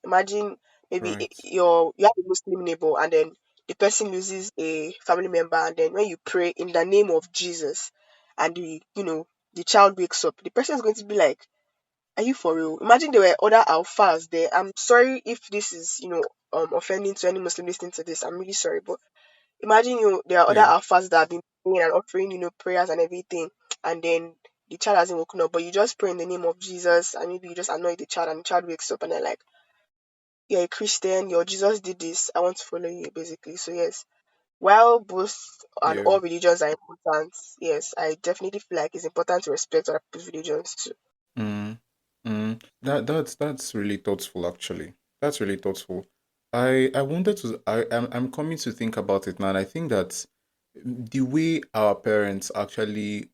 Imagine maybe right. you have a Muslim neighbor and then the person loses a family member and then when you pray in the name of Jesus and the child wakes up, the person is going to be like, "Are you for real?" Imagine there were other alphas there. I'm sorry if this is offending to any Muslim listening to this. I'm really sorry, but imagine there are other Yeah, alphas that have been praying and offering prayers and everything, and then the child hasn't woken up, but you just pray in the name of Jesus, and maybe you just annoy the child, and the child wakes up, and they're like, "You're a Christian, your Jesus did this. I want to follow you," basically. So yes, while both and yeah. all religions are important, yes, I definitely feel like it's important to respect other people's religions too. Mm, that's really thoughtful actually. That's really thoughtful. I wanted to I'm coming to think about it now, and I think that the way our parents actually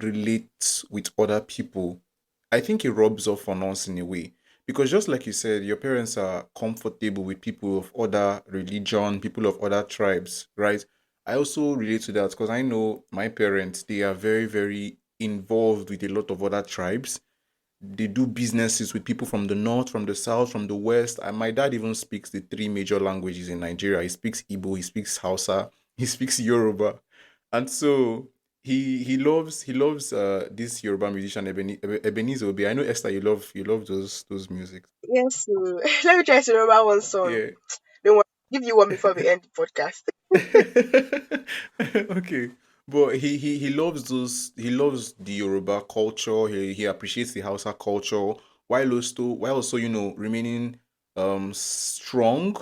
relate with other people, I think it rubs off on us in a way. Because just like you said, your parents are comfortable with people of other religion, people of other tribes, right? I also relate to that because I know my parents, they are very, very involved with a lot of other tribes, they do businesses with people from the north, from the south, from the west. And my dad even speaks the three major languages in Nigeria. He speaks Igbo, he speaks Hausa, he speaks Yoruba. And so he loves this Yoruba musician Ebenezer Obey. I know Esther, you love those music. Yes, so let me try to remember one song. Yeah. Don't worry, give you one before we end the podcast. Okay. But he loves those, he loves the Yoruba culture, he appreciates the Hausa culture, while also, remaining strong,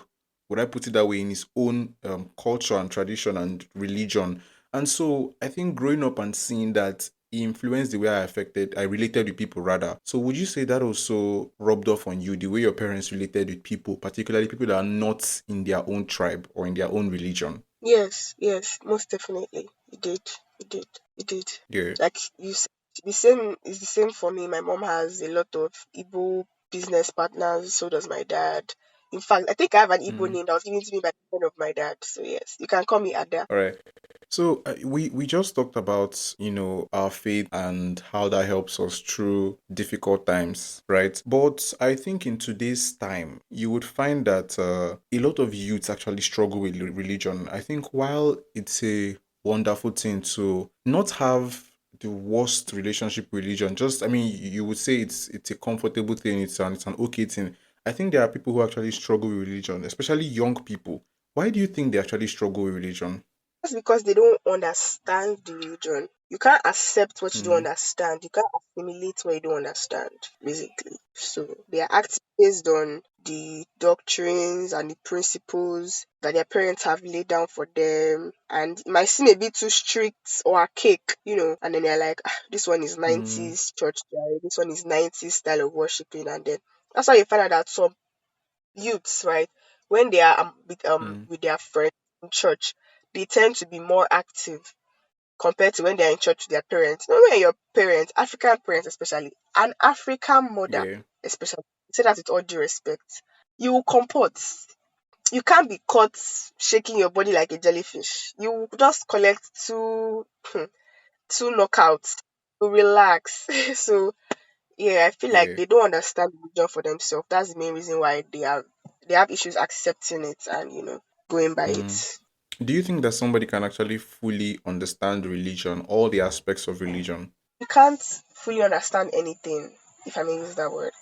would I put it that way, in his own culture and tradition and religion. And so I think growing up and seeing that, he influenced the way I related with people rather. So would you say that also rubbed off on you, the way your parents related with people, particularly people that are not in their own tribe or in their own religion? Yes, yes, most definitely. You did. You did. You did. Yeah. Like you said, the same is the same for me. My mom has a lot of Igbo business partners, so does my dad. In fact, I think I have an Igbo Mm. name that was given to me by the friend of my dad. So yes, you can call me Ada. All right. So we just talked about our faith and how that helps us through difficult times, right? But I think in today's time, you would find that a lot of youths actually struggle with religion. I think while it's a wonderful thing to not have the worst relationship with religion, just, I mean, you would say it's a comfortable thing, it's an okay thing. I think there are people who actually struggle with religion, especially young people. Why do you think they actually struggle with religion? That's because they don't understand the religion. You can't accept what you don't Mm, understand. You can't assimilate what you don't understand, basically. So they are acting based on the doctrines and the principles that their parents have laid down for them. And it might seem a bit too strict or archaic. And then they're like, this one is mm, 90s church style, this one is 90s style of worshiping. And then that's why you find out that some youths, right, when they are mm, with their friends in church, they tend to be more active compared to when they're in church with their parents. You know, when your parents, African parents especially, an African mother yeah, especially, say that with all due respect, you will comport. You can't be caught shaking your body like a jellyfish. You will just collect two knockouts to relax. So yeah, I feel like yeah. they don't understand religion for themselves. That's the main reason why they have issues accepting it and going by Mm. it. Do you think that somebody can actually fully understand religion, all the aspects of religion? You can't fully understand anything, if I may use that word.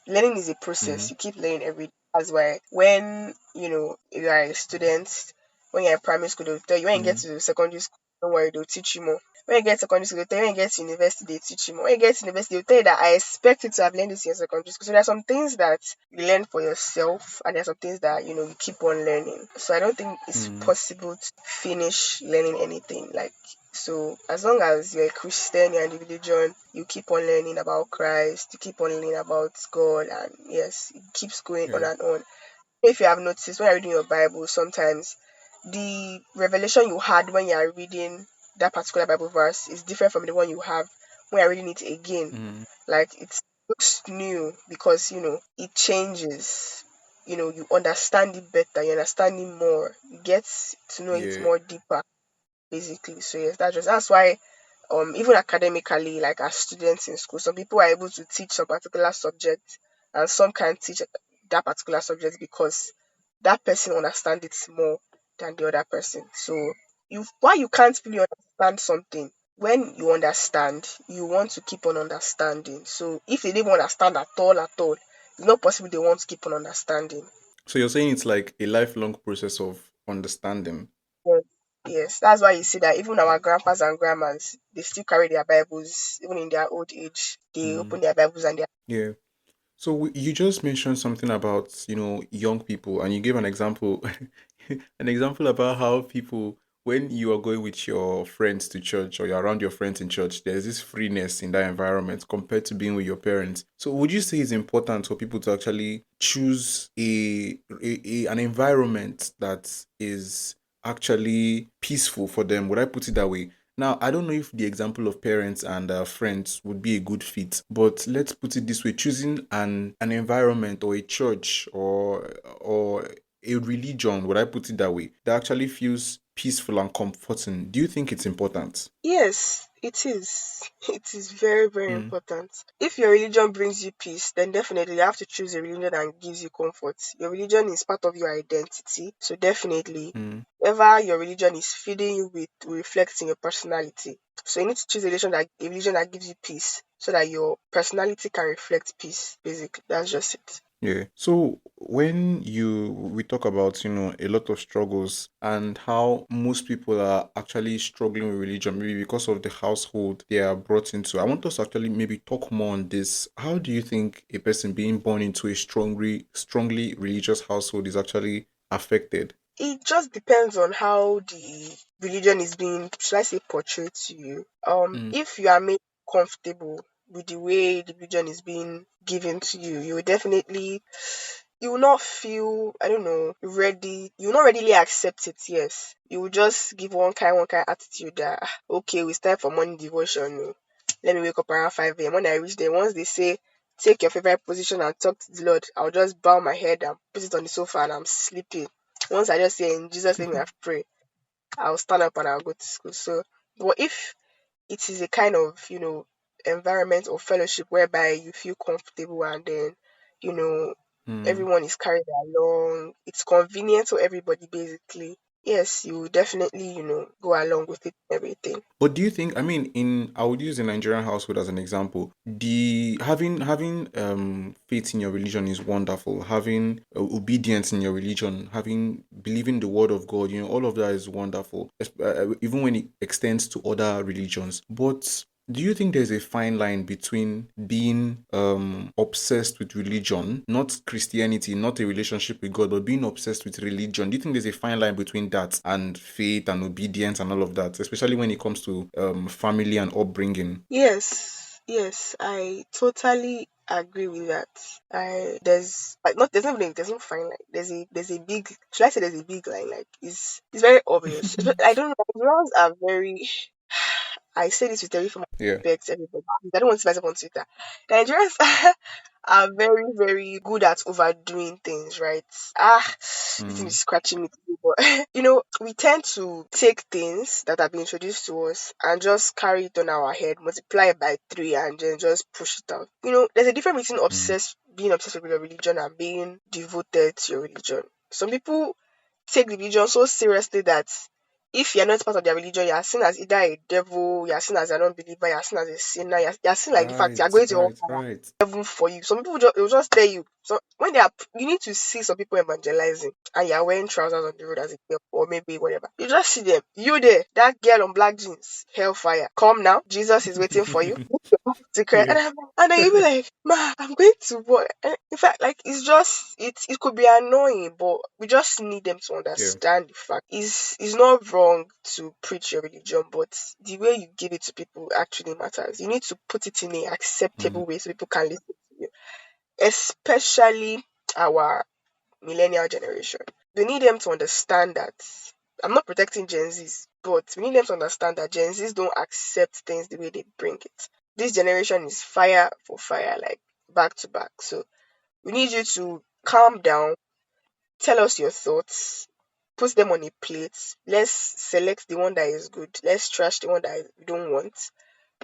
Learning is a Mm, process. You keep learning every day. That's why when you are a student, when you're in primary school, they'll tell you, when you get mm, to secondary school, don't worry, they'll teach you more. When you get to secondary school, they'll tell you, when you get to university, they teach you more. When you get to university, they'll tell you that I expect you to have learned this in secondary school. So there are some things that you learn for yourself, and there are some things that you keep on learning. So I don't think it's mm, possible to finish learning anything. Like, so as long as you're a Christian, you're in the religion, you keep on learning about Christ, you keep on learning about God, and yes, it keeps going on yeah. and on. If you have noticed, when you're reading your Bible, sometimes the revelation you had when you're reading that particular Bible verse is different from the one you have when you're reading it again. Mm, Like, it looks new because it changes. You understand it better, you understand it more, you get to know it yeah. more deeper, basically. So yes, that's why even academically, like as students in school, some people are able to teach a particular subject and some can't teach that particular subject because that person understands it more than the other person. So why you can't really understand something, when you understand, you want to keep on understanding. So if they didn't understand at all, it's not possible they want to keep on understanding. So you're saying it's like a lifelong process of understanding. Yes, yes, that's why you see that even our grandpas and grandmas, they still carry their Bibles, even in their old age. They Mm, open their Bibles and they yeah. So you just mentioned something about, young people, and you gave an example, an example about how people, when you are going with your friends to church or you're around your friends in church, there's this freeness in that environment compared to being with your parents. So would you say it's important for people to actually choose an environment that is actually peaceful for them? Would I put it that way? Now, I don't know if the example of parents and friends would be a good fit, but let's put it this way: choosing an environment or a church or a religion, would I put it that way, that actually feels peaceful and comforting, do you think it's important? Yes, it is. It is very, very Mm, important. If your religion brings you peace, then definitely you have to choose a religion that gives you comfort. Your religion is part of your identity. So definitely, mm. whatever your religion is feeding you with will reflect in your personality. So you need to choose a religion that gives you peace so that your personality can reflect peace. Basically, that's just it. Yeah. So when we talk about, a lot of struggles and how most people are actually struggling with religion, maybe because of the household they are brought into. I want us to actually maybe talk more on this. How do you think a person being born into a strongly religious household is actually affected? It just depends on how the religion is being, should I say, portrayed to you. Mm, If you are made comfortable with the way the religion is being given to you, you will definitely, you will not feel, I don't know, ready. You will not readily accept it. Yes, you will just give one kind attitude that okay, it's time for morning devotion. Oh. Let me wake up around 5 a.m. When I reach there, once they say take your favorite position and talk to the Lord, I'll just bow my head and put it on the sofa and I'm sleeping. Once I just say in Jesus' name I pray, I'll stand up and I'll go to school. So, but if it is a kind of, environment or fellowship whereby you feel comfortable and then, you know, mm. everyone is carried along, it's convenient for everybody basically. Yes, you will definitely, go along with it and everything. But do you think, I mean, I would use the Nigerian household as an example. The having faith in your religion is wonderful. Having obedience in your religion, having believing the word of God, all of that is wonderful. Even when it extends to other religions. But do you think there's a fine line between being obsessed with religion, not Christianity, not a relationship with God, but being obsessed with religion? Do you think there's a fine line between that and faith and obedience and all of that, especially when it comes to family and upbringing? Yes, yes, I totally agree with that. I there's like not there's no fine line. There's a big, should I say there's a big line, like it's very obvious. I don't know, Nigerians are very, I say this with every form of Yeah. respect, everybody. I don't want to myself on Twitter. Nigerians are very, very good at overdoing things, right? This thing Mm, is scratching me today, but we tend to take things that have been introduced to us and just carry it on our head, multiply it by three, and then just push it out. There's a difference between mm, being obsessed with your religion and being devoted to your religion. Some people take the religion so seriously that if you're not part of their religion, you're seen as either a devil, you're seen as an unbeliever, you're seen as a sinner, you're seen like the fact you're right, going to right, hell right. heaven for you. Some people they'll just tell you. So when they are, you need to see some people evangelizing, and you're wearing trousers on the road as a girl, or maybe whatever. You just see them. You there, that girl on black jeans, hellfire. Come now, Jesus is waiting for you. Secret, Yeah. and then you be like, ma, I'm going to work. And in fact, like it could be annoying, but we just need them to Yeah. understand the fact it's not wrong to preach your religion, but the way you give it to people actually matters. You need to put it in a Mm, acceptable way so people can listen to you, especially our millennial generation. We need them to understand that I'm not protecting Gen Zs, but we need them to understand that Gen Zs don't accept things the way they bring it. This generation is fire for fire, like back to back. So we need you to calm down, tell us your thoughts, put them on a plate. Let's select the one that is good. Let's trash the one that we don't want,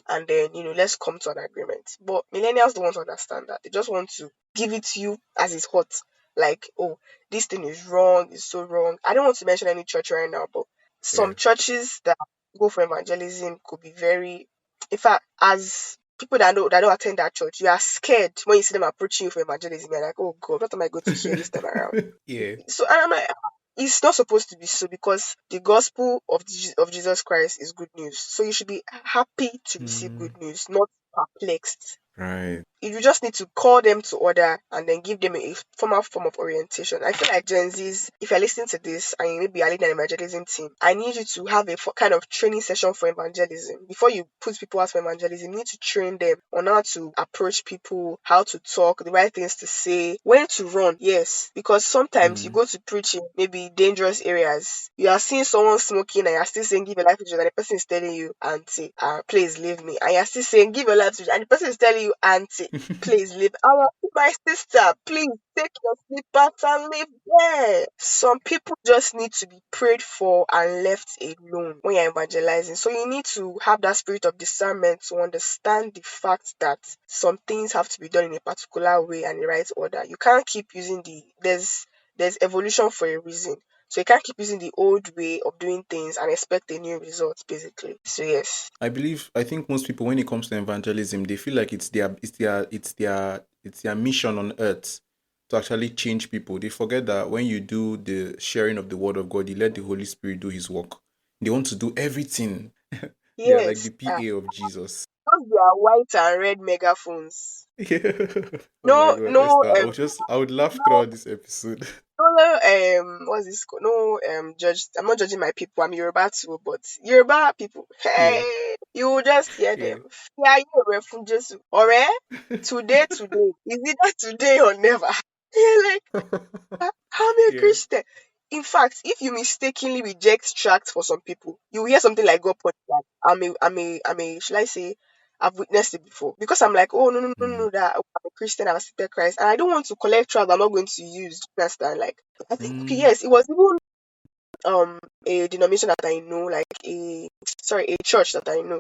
and then let's come to an agreement. But millennials don't want to understand that. They just want to give it to you as it's hot, like, oh, this thing is wrong, it's so wrong. I don't want to mention any church right now, but yeah. some churches that go for evangelism could be very, in fact, as people that don't attend that church, you are scared when you see them approaching you for evangelism. You're like, oh god, what am I going to hear this time around? Yeah. So and I'm like, it's not supposed to be so, because the gospel of Jesus Christ is good news. So you should be happy to receive Mm, good news, not perplexed. right. You just need to call them to order and then give them a formal form of orientation. I feel like Gen Zs, if you're listening to this and you maybe are leading an evangelism team, I need you to have a kind of training session for evangelism. Before you put people out for evangelism, you need to train them on how to approach people, how to talk, the right things to say, when to run. Yes, because sometimes you Mm, go to preach in maybe dangerous areas. You are seeing someone smoking and you're still saying give your life to Jesus, and the person is telling you, auntie, please leave me. And you're still saying give your life to Jesus, and the person is telling telling you, auntie, please leave. My sister, please take your slippers and leave there. Some people just need to be prayed for and left alone when you're evangelizing. So you need to have that spirit of discernment to understand the fact that some things have to be done in a particular way and the right order. You can't keep using there's evolution for a reason. So you can't keep using the old way of doing things and expect a new result, basically. So yes. I think most people, when it comes to evangelism, they feel like it's their mission on earth to actually change people. They forget that when you do the sharing of the word of God, you let the Holy Spirit do his work. They want to do everything. They are like Yes. the PA of Jesus. Those their white and red megaphones. Oh my No, god, no, Esther. I would laugh no, throughout this episode. no, what's this called? No, judge. I'm not judging my people. I'm Yoruba too, but Yoruba people, Yeah. hey, you will just hear Yeah. them. Yeah, you are from Jesus. Alright, today. Is it that today or never? You're like, I'm a Yeah. Christian. In fact, if you mistakenly reject tracts for some people, you will hear something like God put that shall I say, I've witnessed it before. Because I'm like, oh Mm. no, that I'm a Christian, I've accepted Christ, and I don't want to collect tracts I'm not going to use. Do you understand? Like, I think okay, Mm. yes, it was even a denomination that I know, like a church that I know.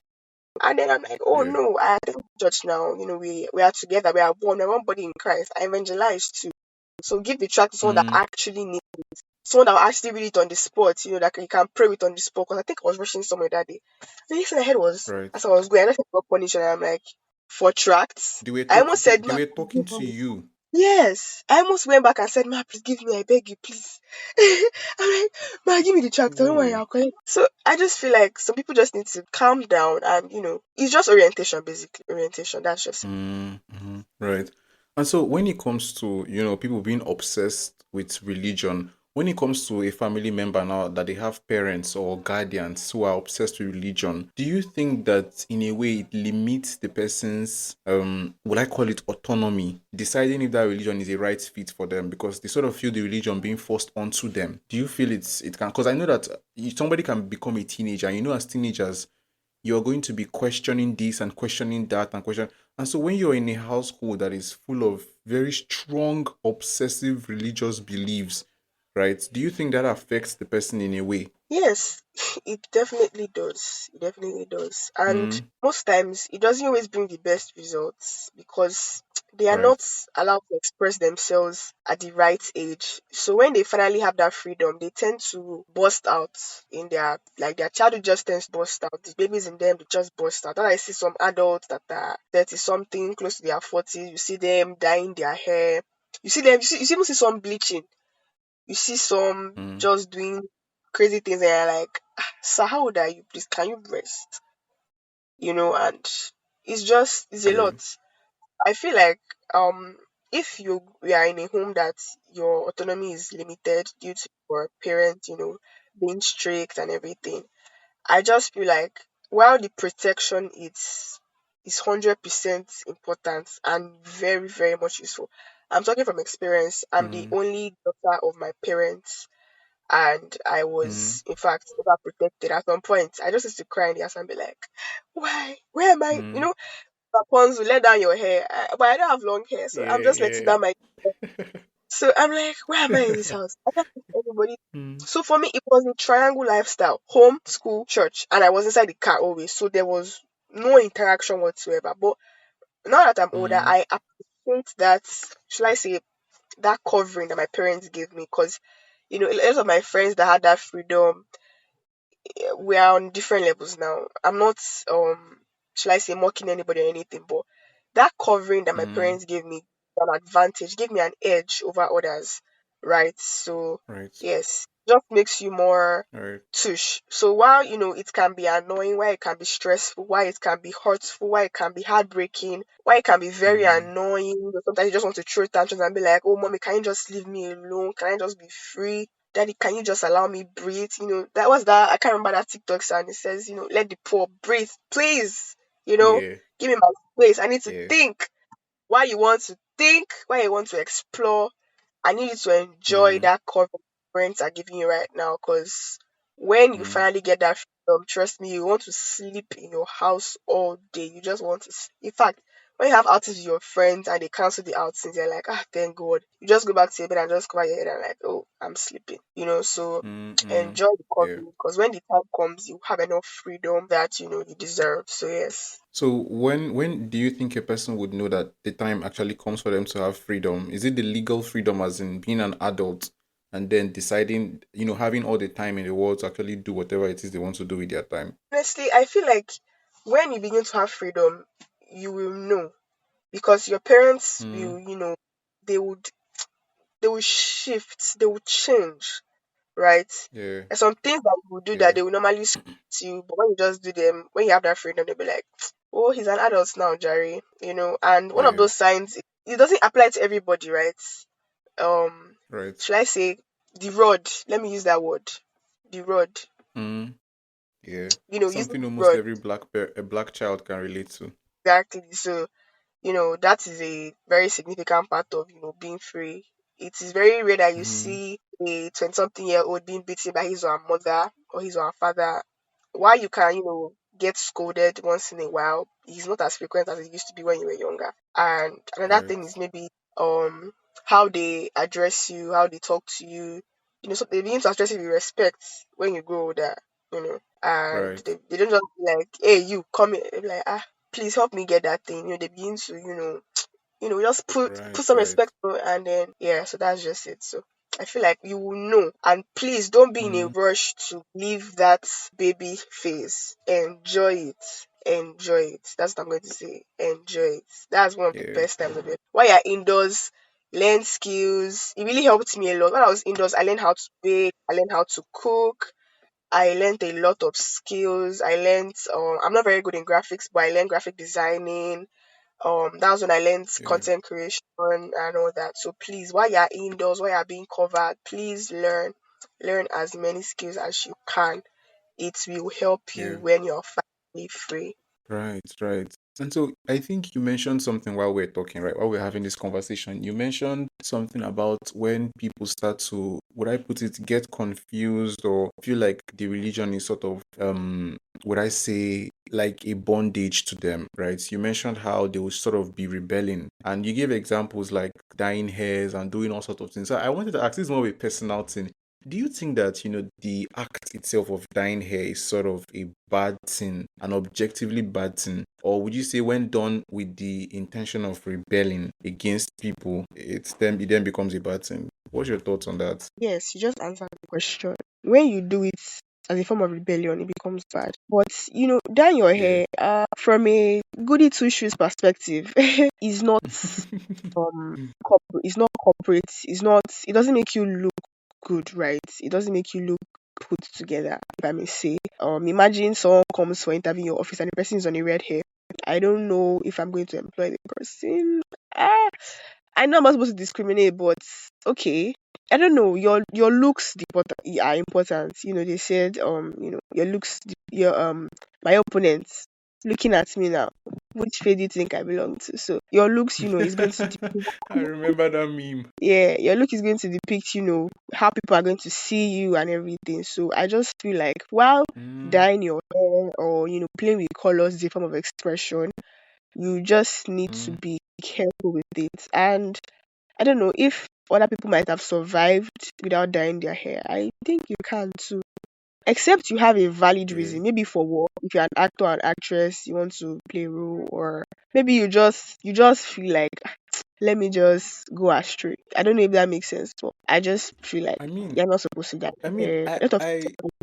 And then I'm like, oh Yeah. no, I think church now, we are together, we're one body in Christ. I evangelize too. So give the tract to someone that Mm. actually needs someone that will actually read it on the spot, that you can pray with on the spot. Because I think I was rushing somewhere that day. The next thing I heard was, Right. as I was going, I just got punished, and I'm like, for tracts? They were I talking. almost They, said, they ma, were please talking give to me. you. Yes. I almost went back and said, ma, please give me, I beg you, please. I'm like, ma, give me the tract. Don't worry, Wait. I'll collect. So I just feel like some people just need to calm down and, it's just orientation, basically. Orientation, that's just. Mm-hmm. Right. And so when it comes to, people being obsessed with religion, when it comes to a family member now that they have parents or guardians who are obsessed with religion, do you think that in a way it limits the person's, would I call it autonomy, deciding if that religion is a right fit for them because they sort of feel the religion being forced onto them? Do you feel it can, because I know that somebody can become a teenager, and as teenagers, you're going to be questioning this and questioning that and question. And so when you're in a household that is full of very strong, obsessive religious beliefs, right? Do you think that affects the person in a way? Yes, it definitely does. It definitely does. And Mm, most times, it doesn't always bring the best results because they are not right. allowed to express themselves at the right age. So when they finally have that freedom, they tend to burst out in their childhood just tends to burst out. The babies in them, they just burst out. And I see some adults that are 30 something, close to their 40s, you see them dyeing their hair. You even see some bleaching, you see some Mm, just doing crazy things and you're like, sir, how old are you? Please, can you rest? And it's a lot. right. I feel like if we are in a home that your autonomy is limited due to your parents, being strict and everything, I just feel like while the protection is 100% important and very, very much useful. I'm talking from experience. I'm the Mm, only daughter of my parents, and I mm, was in fact never protected at some point. I just used to cry in the house and be like, why? Where am I? mm. Rapunzel, let down your hair. But I don't have long hair, so I'm Yeah, just letting yeah. down my. So I'm like, where am I in this house? I can't see anybody. Mm, So for me, it was a triangle lifestyle: home, school, church, and I was inside the car always. So there was no interaction whatsoever. But now that I'm older, mm, I appreciate that. Should I say that covering that my parents gave me? Because a lot of my friends that had that freedom, we are on different levels now. I'm not shall I say mocking anybody or anything, but that covering that my mm. parents gave me an advantage, gave me an edge over others, right? So Right. yes, just makes you more Right. tush. So while it can be annoying, while it can be stressful, while it can be hurtful, while it can be heartbreaking, while it can be very Mm, annoying, sometimes you just want to throw tantrums and be like, oh mommy, can you just leave me alone? Can I just be free? Daddy, can you just allow me breathe? That was that. I can't remember that TikTok sound. It says, let the poor breathe, please. yeah. Give me my space. I need to Yeah. think. Why you want to think? Why you want to explore? I need you to enjoy Mm, that cover parents are giving you right now. Because when you mm, finally get that freedom, trust me, you want to sleep in your house all day. You just want to. In fact, when you have outings with your friends and they cancel the outings, you're like, ah, thank God. You just go back to your bed and just cover your head and like, oh, I'm sleeping. So Mm-mm. enjoy the Yeah. company because when the time comes, you have enough freedom that you deserve. So yes. So when do you think a person would know that the time actually comes for them to have freedom? Is it the legal freedom as in being an adult and then deciding, having all the time in the world to actually do whatever it is they want to do with their time? Honestly, I feel like when you begin to have freedom, you will know because your parents Mm, will, they would they will shift, they will change, right? yeah, There's some things that you will do that yeah, they will normally scold you, but when you just do them, when you have that freedom, they'll be like, "Oh, he's an adult now, Jerry." And one of yeah, those signs, it doesn't apply to everybody, right? Um, right. should I say the rod? Let me use that word, the rod. Mm, yeah. Using Something the almost rod every a black child can relate to. exactly. So that is a very significant part of, being free. It is very rare that you Mm, see a 20-something-year-old being beaten by his or her mother or his or her father. While you can, get scolded once in a while, it's not as frequent as it used to be when you were younger. And another thing right, is maybe um how they address you, how they talk to you. So they begin to address you with respect when you grow older, and right, they don't just be like, hey, you come here. They be like, ah, please help me get that thing. They begin to, just put right, some right. respect on it, and then yeah, so that's just it. So I feel like you will know. And please don't be in a Mm, rush to leave that baby phase. Enjoy it. Enjoy it. That's what I'm going to say. Enjoy it. That's one of the yeah, best times of it. While you're indoors, learn skills. It really helped me a lot. When I was indoors, I learned how to bake, I learned how to cook. I learned a lot of skills. I learned I'm not very good in graphics, but I learned graphic designing. That was when I learned yeah, content creation and all that. So please, while you're indoors, while you're being covered, please learn as many skills as you can. It will help you yeah. when you're finally free. Right, right. And so I think you mentioned something while we're talking, right? While we're having this conversation, you mentioned something about when people start to, would I put it, get confused or feel like the religion is sort of, would I say, like a bondage to them, right? You mentioned how they will sort of be rebelling, and you gave examples like dyeing hairs and doing all sorts of things. So I wanted to ask, this is more of a personal thing. Do you think that, the act itself of dyeing hair is sort of a bad thing, an objectively bad thing? Or would you say when done with the intention of rebelling against people, it then becomes a bad thing? What's your thoughts on that? Yes, you just answered the question. When you do it as a form of rebellion, it becomes bad. But dyeing your Yeah. hair, from a goody two shoes perspective, is not it's not corporate. It doesn't make you look good, right? It doesn't make you look put together, if I may say. Imagine someone comes for interview in your office and the person is on a red hair. I don't know if I'm going to employ the person. Ah, I know I'm not supposed to discriminate, but okay. I don't know. Your looks are important. They said your looks your my opponents looking at me now. Which fade do you think I belong to? So your looks, is going to I remember that meme. yeah, your look is going to depict, how people are going to see you and everything. So I just feel like while Mm, dyeing your hair or, playing with colors is a form of expression, you just need to mm, be careful with it. And I don't know if other people might have survived without dyeing their hair. I think you can too. Except you have a valid yeah. reason, maybe for work, if you're an actor or an actress, you want to play a role, or maybe you just feel like let me just go astray. I don't know if that makes sense, but I just feel like I mean, you're not supposed to dye I mean, hair. A lot of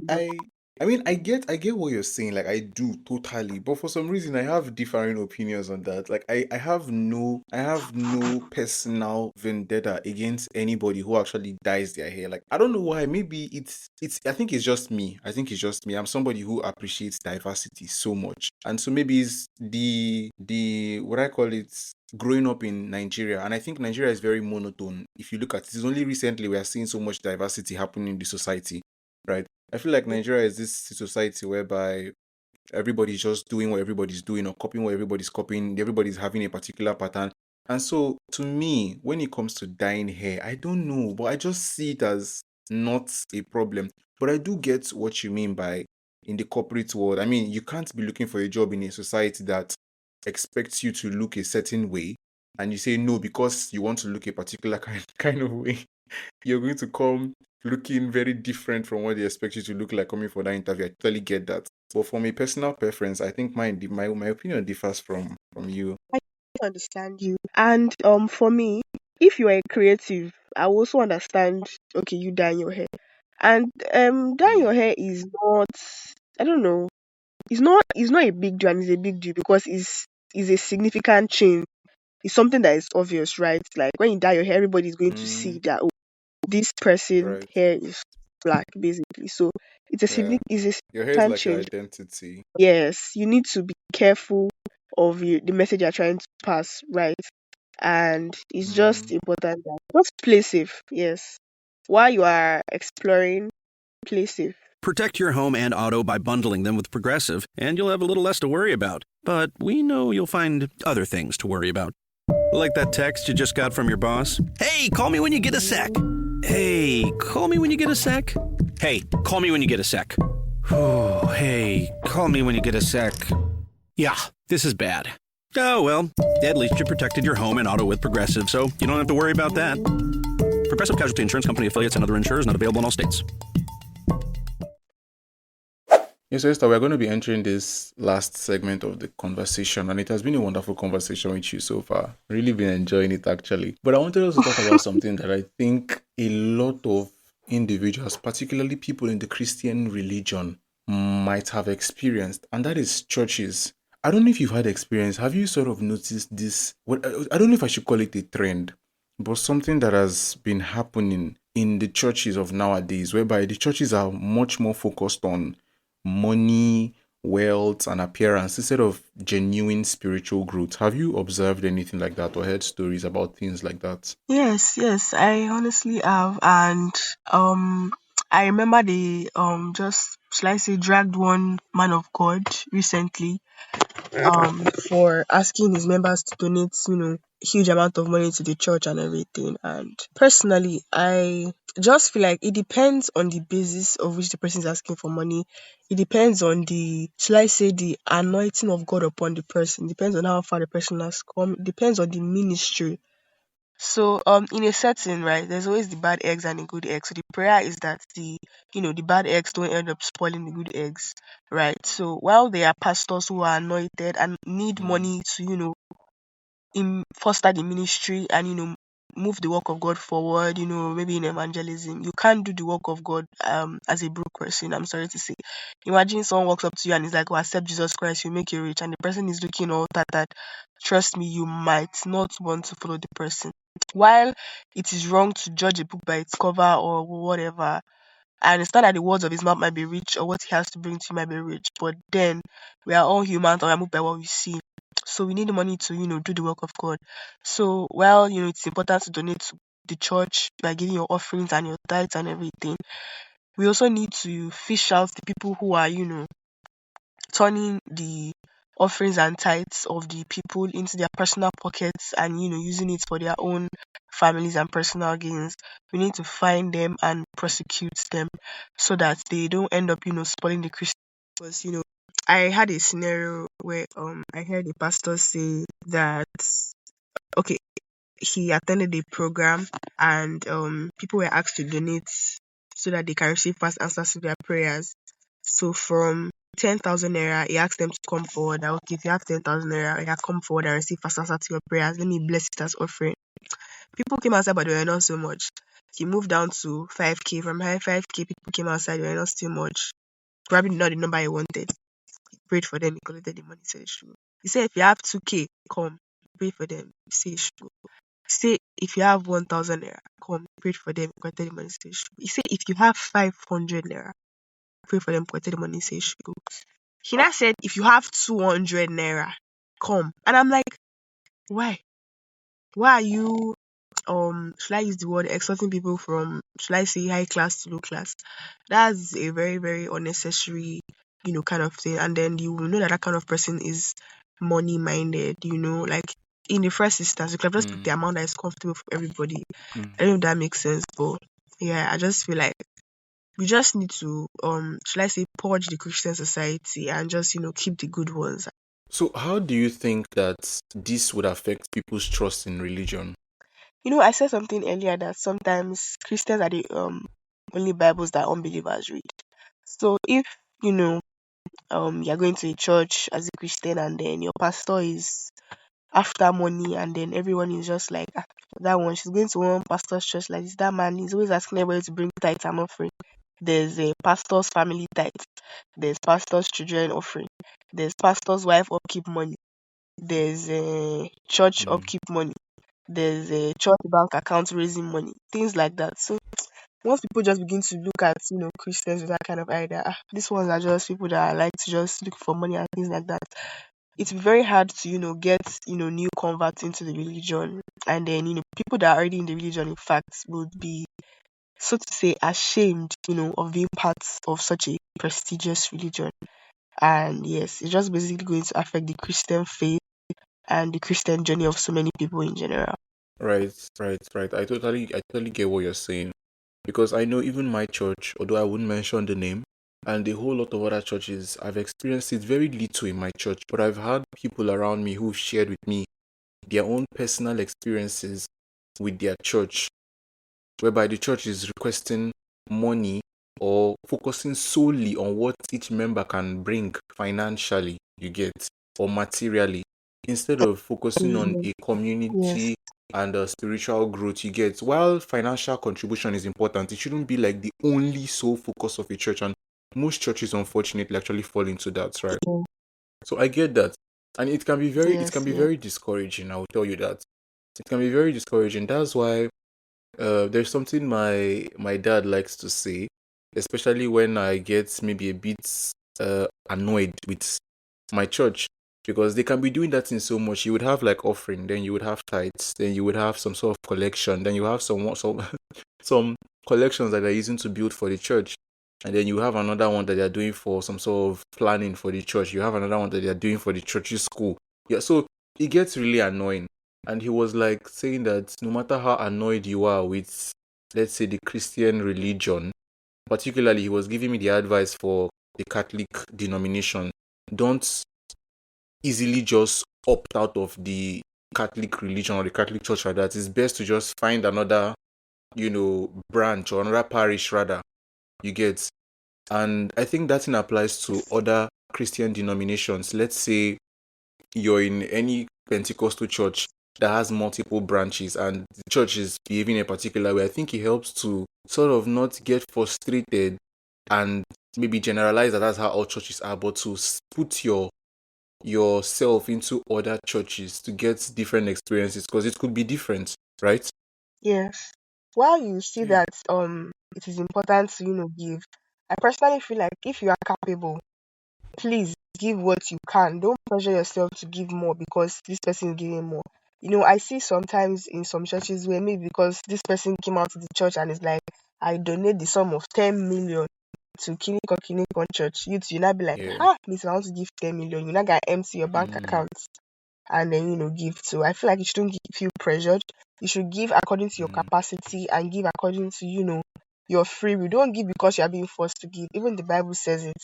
I, I mean, I get what you're saying. Like, I do totally, but for some reason, I have differing opinions on that. Like, I have no personal vendetta against anybody who actually dyes their hair. Like, I don't know why. Maybe it's. I think it's just me. I think it's just me. I'm somebody who appreciates diversity so much, and so maybe it's the what I call it growing up in Nigeria, and I think Nigeria is very monotone. If you look at it, it's only recently we are seeing so much diversity happening in the society, right? I feel like Nigeria is this society whereby everybody's just doing what everybody's doing or copying what everybody's copying. Everybody's having a particular pattern. And so to me, when it comes to dyeing hair, I don't know, but I just see it as not a problem. But I do get what you mean by in the corporate world. I mean, you can't be looking for a job in a society that expects you to look a certain way, and you say no because you want to look a particular kind of way, you're going to come looking very different from what they expect you to look like coming for that interview. I totally get that. But from a personal preference, I think my opinion differs from you. I understand you. And for me, if you are a creative, I also understand, okay, you dyeing your hair. And dyeing Mm. your hair is not, I don't know, it's not a big deal, and it's a big deal because it's a significant change. It's something that is obvious, right? Like when you dye your hair, everybody's going to see Mm, that, oh, this person's right. hair is black, basically. So Yeah. it's a Your hair is significant like your change. identity. Yes, you need to be careful of the message you're trying to pass, right? And it's just Mm. important that just play safe. Yes, while you are exploring, play safe. Protect your home and auto by bundling them with Progressive, and you'll have a little less to worry about. But we know you'll find other things to worry about. Like that text you just got from your boss? Hey, call me when you get a sec. Hey, call me when you get a sec. Hey, call me when you get a sec. Hey, call me when you get a sec. Yeah, this is bad. Oh, well, at least you protected your home and auto with Progressive, so you don't have to worry about that. Progressive Casualty Insurance Company affiliates and other insurers not available in all states. Yes, Esther, we're going to be entering this last segment of the conversation, and it has been a wonderful conversation with you so far. Really been enjoying it, actually. But I wanted us to talk about something that I think a lot of individuals, particularly people in the Christian religion, might have experienced, and that is churches. I don't know if you've had experience. Have you sort of noticed this? What I don't know if I should call it a trend, but something that has been happening in the churches of nowadays, whereby the churches are much more focused on money, wealth, and appearance instead of genuine spiritual growth. Have you observed anything like that or heard stories about things like that? Yes, yes, I honestly have, and um, I remember they just shall I say dragged one man of God recently for asking his members to donate, huge amount of money to the church and everything. And personally, I just feel like it depends on the basis of which the person is asking for money. It depends on the, shall I say, the anointing of God upon the person. Depends on how far the person has come. Depends on the ministry. So in a setting, right, there's always the bad eggs and the good eggs. So the prayer is that the bad eggs don't end up spoiling the good eggs, right? So while there are pastors who are anointed and need Mm, money to, foster the ministry and move the work of God forward, maybe in evangelism, you can't do the work of God as a broke person. I'm sorry to say. Imagine someone walks up to you and is like, "Oh, accept Jesus Christ, you make you rich," and the person is looking all tattered. Trust me, you might not want to follow the person. While it is wrong to judge a book by its cover or whatever, I understand that the words of his mouth might be rich or what he has to bring to you might be rich, but then we are all humans and we are moved by what we see. So we need the money to, do the work of God. So while, it's important to donate to the church by giving your offerings and your tithes and everything, we also need to fish out the people who are, turning the offerings and tithes of the people into their personal pockets and using it for their own families and personal gains. We need to find them and prosecute them so that they don't end up spoiling the Christian. Because I had a scenario where I heard a pastor say that, okay, he attended a program and people were asked to donate so that they can receive fast answers to their prayers. So from 10,000 naira, he asked them to come forward. That, okay, if you have 10,000 naira, you can come forward and receive fast answer to your prayers. Let me bless it as offering. People came outside, but they were not so much. He moved down to 5k. From high 5k, people came outside, they were not still much. Probably not the number he wanted. He prayed for them, he collected the money, said it should go. He said if you have 2k, come. Pray for them, say it should go. Say if you have 1,000 naira, come, pray for them, collected the money, say it should go. He said if you have 500 naira, pray for them, collected the money, say it should go. He now said if you have 200 naira, come. And I'm like, why? Why are you should I use the word extorting people from, should I say, high class to low class? That's a very, very unnecessary, kind of thing. And then you will know that that kind of person is money minded, like in the first instance, you could have just picked the mm, amount that is comfortable for everybody. mm. I don't know if that makes sense, but yeah, I just feel like we just need to should I say, purge the Christian society and just, keep the good ones. So, how do you think that this would affect people's trust in religion? I said something earlier that sometimes Christians are the only Bibles that unbelievers read. So if you know you're going to a church as a Christian and then your pastor is after money and then everyone is just like that one, she's going to one pastor's church like this, that man is always asking everybody to bring tithes and offering. There's a pastor's family tithe, there's pastor's children offering, there's pastor's wife upkeep money, there's a church Mm. upkeep money, there's a church bank account raising money, things like that. So once people just begin to look at Christians with that kind of idea, these ones are just people that like to just look for money and things like that. It's very hard to get new converts into the religion, and then people that are already in the religion in fact would be, so to say, ashamed of being part of such a prestigious religion. And yes, it's just basically going to affect the Christian faith and the Christian journey of so many people in general. Right, right. I totally get what you're saying. Because I know even my church, although I wouldn't mention the name, and a whole lot of other churches, I've experienced it very little in my church, but I've had people around me who've shared with me their own personal experiences with their church, whereby the church is requesting money or focusing solely on what each member can bring financially, you get, or materially, instead of focusing on Mhm. a Yes. community and a spiritual growth, you get. While financial contribution is important, it shouldn't be like the only sole focus of a church, and most churches unfortunately actually fall into that, right? Yeah. So I get that. And it can Yes. be Yes. very discouraging, I will tell you that. It can be very discouraging. That's why there's something my dad likes to say, especially when I get maybe a bit annoyed with my church, because they can be doing that in so much. You would have like offering, then you would have tithes, then you would have some sort of collection, then you have some some collections that they're using to build for the church, and then you have another one that they're doing for some sort of planning for the church. You have another one that they're doing for the church's school. Yeah, so it gets really annoying. And he was like saying that no matter how annoyed you are with, let's say, the Christian religion, particularly, he was giving me the advice for the Catholic denomination. Don't easily just opt out of the Catholic religion or the Catholic church like that. It's best to just find another, branch or another parish rather. You get. And I think that thing applies to other Christian denominations. Let's say you're in any Pentecostal church that has multiple branches and the church is behaving in a particular way. I think it helps to sort of not get frustrated and maybe generalize that that's how all churches are, but to put yourself into other churches to get different experiences, because it could be different, right? Yes. While you see Yeah. that it is important to give, I personally feel like if you are capable, please give what you can. Don't pressure yourself to give more because this person is giving more. I see sometimes in some churches where maybe because this person came out to the church and is like, I donate the sum of 10 million to Kinikon Church. You not be like, Yeah. please, I want to give 10 million. You're not going to empty your bank Mm, account and then, give. So I feel like you shouldn't feel pressured. You should give according to your mm, capacity and give according to, your free will. Don't give because you are being forced to give. Even the Bible says it,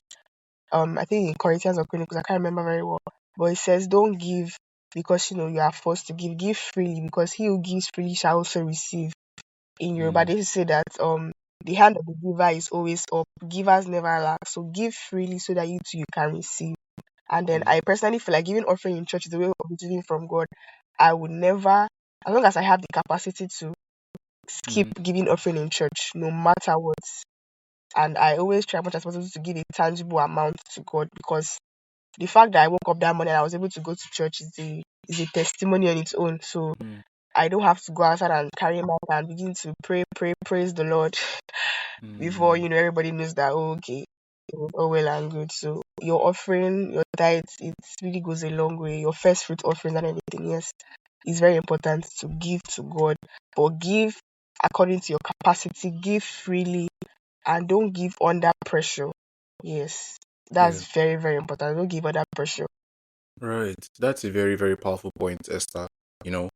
I think in Corinthians or Chronicles, I can't remember very well, but it says don't give because you are forced to give. Give freely because he who gives freely shall also receive. In Yoruba, mm, they say that the hand of the giver is always up. Givers never lack. So give freely so that you too you can receive. And then mm, I personally feel like giving offering in church is a way of receiving from God. I would never, as long as I have the capacity to skip mm, giving offering in church, no matter what. And I always try as much as possible to give a tangible amount to God because the fact that I woke up that morning and I was able to go to church is a testimony on its own. So mm, I don't have to go outside and carry my and begin to praise the Lord before mm, everybody knows that okay, it was all well and good. So your offering, your tithes, it really goes a long way. Your first fruit offerings and anything, yes, it's very important to give to God, but give according to your capacity, give freely, and don't give under pressure. Yes, yeah. that's very, very important. Don't give under pressure. Right. That's a very, very powerful point, Esther. You know,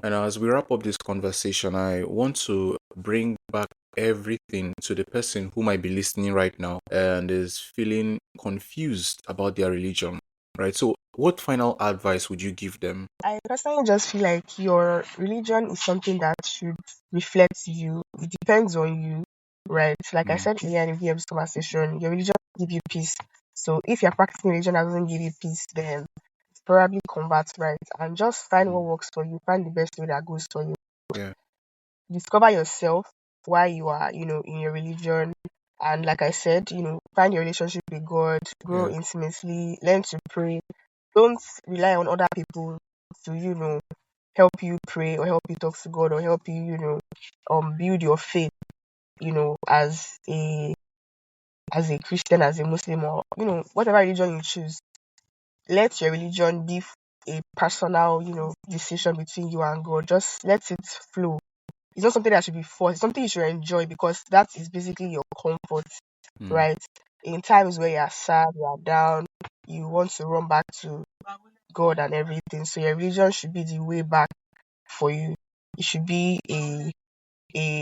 and as we wrap up this conversation, I want to bring back everything to the person who might be listening right now and is feeling confused about their religion. Right. So what final advice would you give them? I personally just feel like your religion is something that should reflect you. It depends on you, right? Like I Mm, said earlier in the VM's conversation, your religion will give you peace. So if you're practicing religion that doesn't give you peace, then probably convert, right? And just find what mm, works for you. Find the best way that goes for you. yeah, Discover yourself, why you are, in your religion. And like I said, find your relationship with God, grow yeah. intimately, learn to pray. Don't rely on other people to, help you pray or help you talk to God or help you, build your faith, as a Christian, as a Muslim, or whatever religion you choose. Let your religion be a personal, decision between you and God. Just let it flow. It's not something that should be forced. It's something you should enjoy because that is basically your comfort, Mm, right? In times where you are sad, you are down, you want to run back to God and everything. So your religion should be the way back for you. It should be a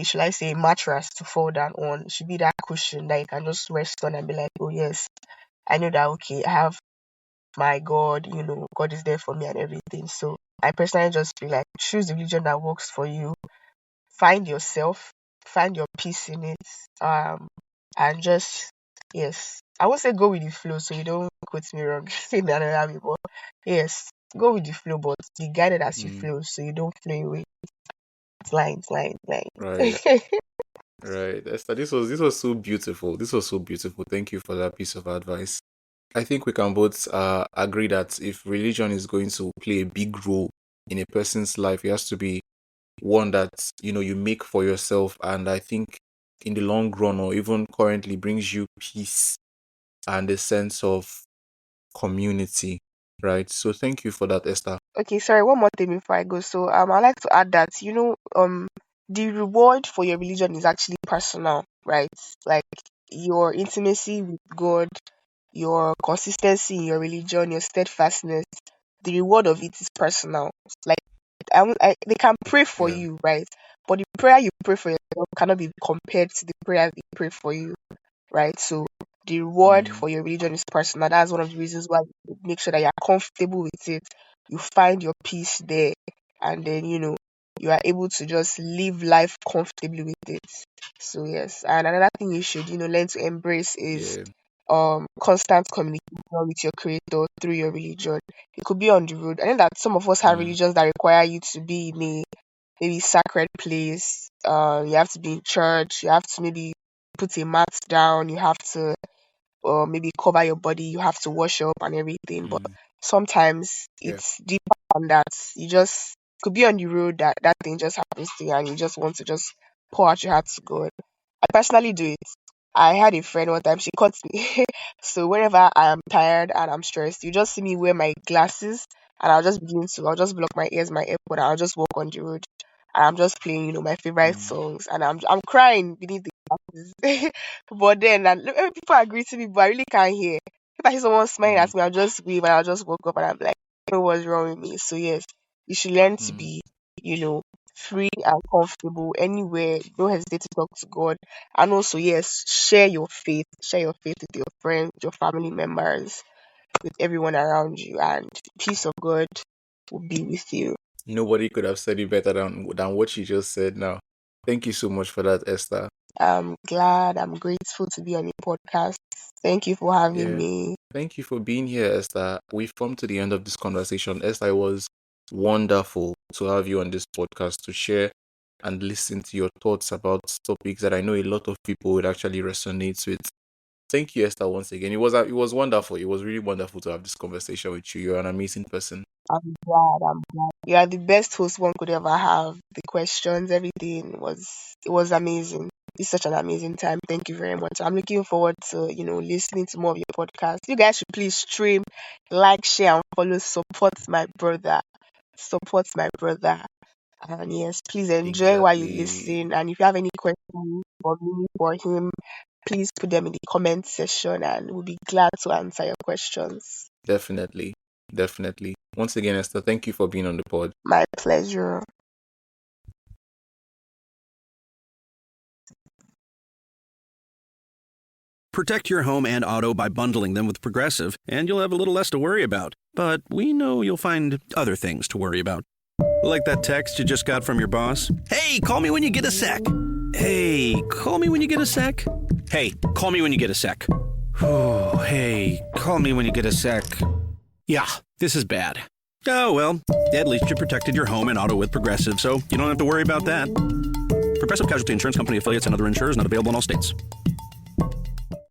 should I say a mattress to fall down on. It should be that cushion that you can just rest on and be like, oh yes, I know that okay, I have my God, God is there for me and everything. So I personally just feel like choose the religion that works for you. Find yourself, find your peace in it. And just yes. I won't say go with the flow, so you don't quote me wrong. Say that another way, but yes, go with the flow, but be guided as you mm, flow, so you don't flow away. It's line. right, right. Esther, this was so beautiful. This was so beautiful. Thank you for that piece of advice. I think we can both agree that if religion is going to play a big role in a person's life, it has to be one that you make for yourself, and I think in the long run or even currently brings you peace and a sense of community, right? So thank you for that, Esther. Okay, sorry, one more thing before I go. So I'd like to add that the reward for your religion is actually personal, right? Like your intimacy with God, your consistency in your religion, your steadfastness, the reward of it is personal. Like they can pray for Yeah. you, right? But the prayer you pray for yourself cannot be compared to the prayer they pray for you, right? So the reward Mm, for your religion is personal. That's one of the reasons why you make sure that you're comfortable with it. You find your peace there, and then you are able to just live life comfortably with it. So yes, and another thing you should learn to embrace is yeah. constant communication with your creator through your religion. It could be on the road. I know that some of us have Mm, religions that require you to be in a maybe sacred place. You have to be in church. You have to maybe put a mat down. You have to maybe cover your body. You have to wash up and everything. But mm, sometimes yeah. it's deeper than that. You just could be on the road that thing just happens to you, and you just want to just pour out your heart to God. I personally do it. I had a friend one time, she caught me. So whenever I am tired and I'm stressed, you just see me wear my glasses and I'll just block my ears, my airpod, and I'll just walk on the road. And I'm just playing, my favorite Mm, songs, and I'm crying beneath the glasses. But then people are greeting me, but I really can't hear. If I see someone smiling mm, at me, I'll just wave and I'll just walk up and I'm like, I don't know what's wrong with me. So yes, you should learn to mm. be, you know, free and comfortable anywhere. Don't hesitate to talk to God. And also, yes, share your faith. Share your faith with your friends, your family members, with everyone around you, and peace of God will be with you. Nobody could have said it better than what you just said now. Thank you so much for that, Esther. I'm glad, I'm grateful to be on the podcast. Thank you for having Yeah. me. Thank you for being here, Esther. We've come to the end of this conversation. Esther, it was wonderful to have you on this podcast to share and listen to your thoughts about topics that I know a lot of people would actually resonate with. Thank you, Esther, once again. It was wonderful. It was really wonderful to have this conversation with you. You're an amazing person. I'm glad. You are the best host one could ever have. The questions, everything it was amazing. It's such an amazing time. Thank you very much. I'm looking forward to, listening to more of your podcast. You guys should please stream, like, share, and follow. Support my brother. Support my brother. And yes, please enjoy while you Exactly. listen. And if you have any questions for me, for him, please put them in the comment section and we'll be glad to answer your questions. Definitely. Definitely. Once again, Esther, thank you for being on the pod. My pleasure. Protect your home and auto by bundling them with Progressive, and you'll have a little less to worry about. But we know you'll find other things to worry about. Like that text you just got from your boss? Hey, call me when you get a sec. Hey, call me when you get a sec. Hey, call me when you get a sec. Hey, call me when you get a sec. Yeah, this is bad. Oh, well, at least you protected your home and auto with Progressive, so you don't have to worry about that. Progressive Casualty Insurance Company affiliates and other insurers not available in all states.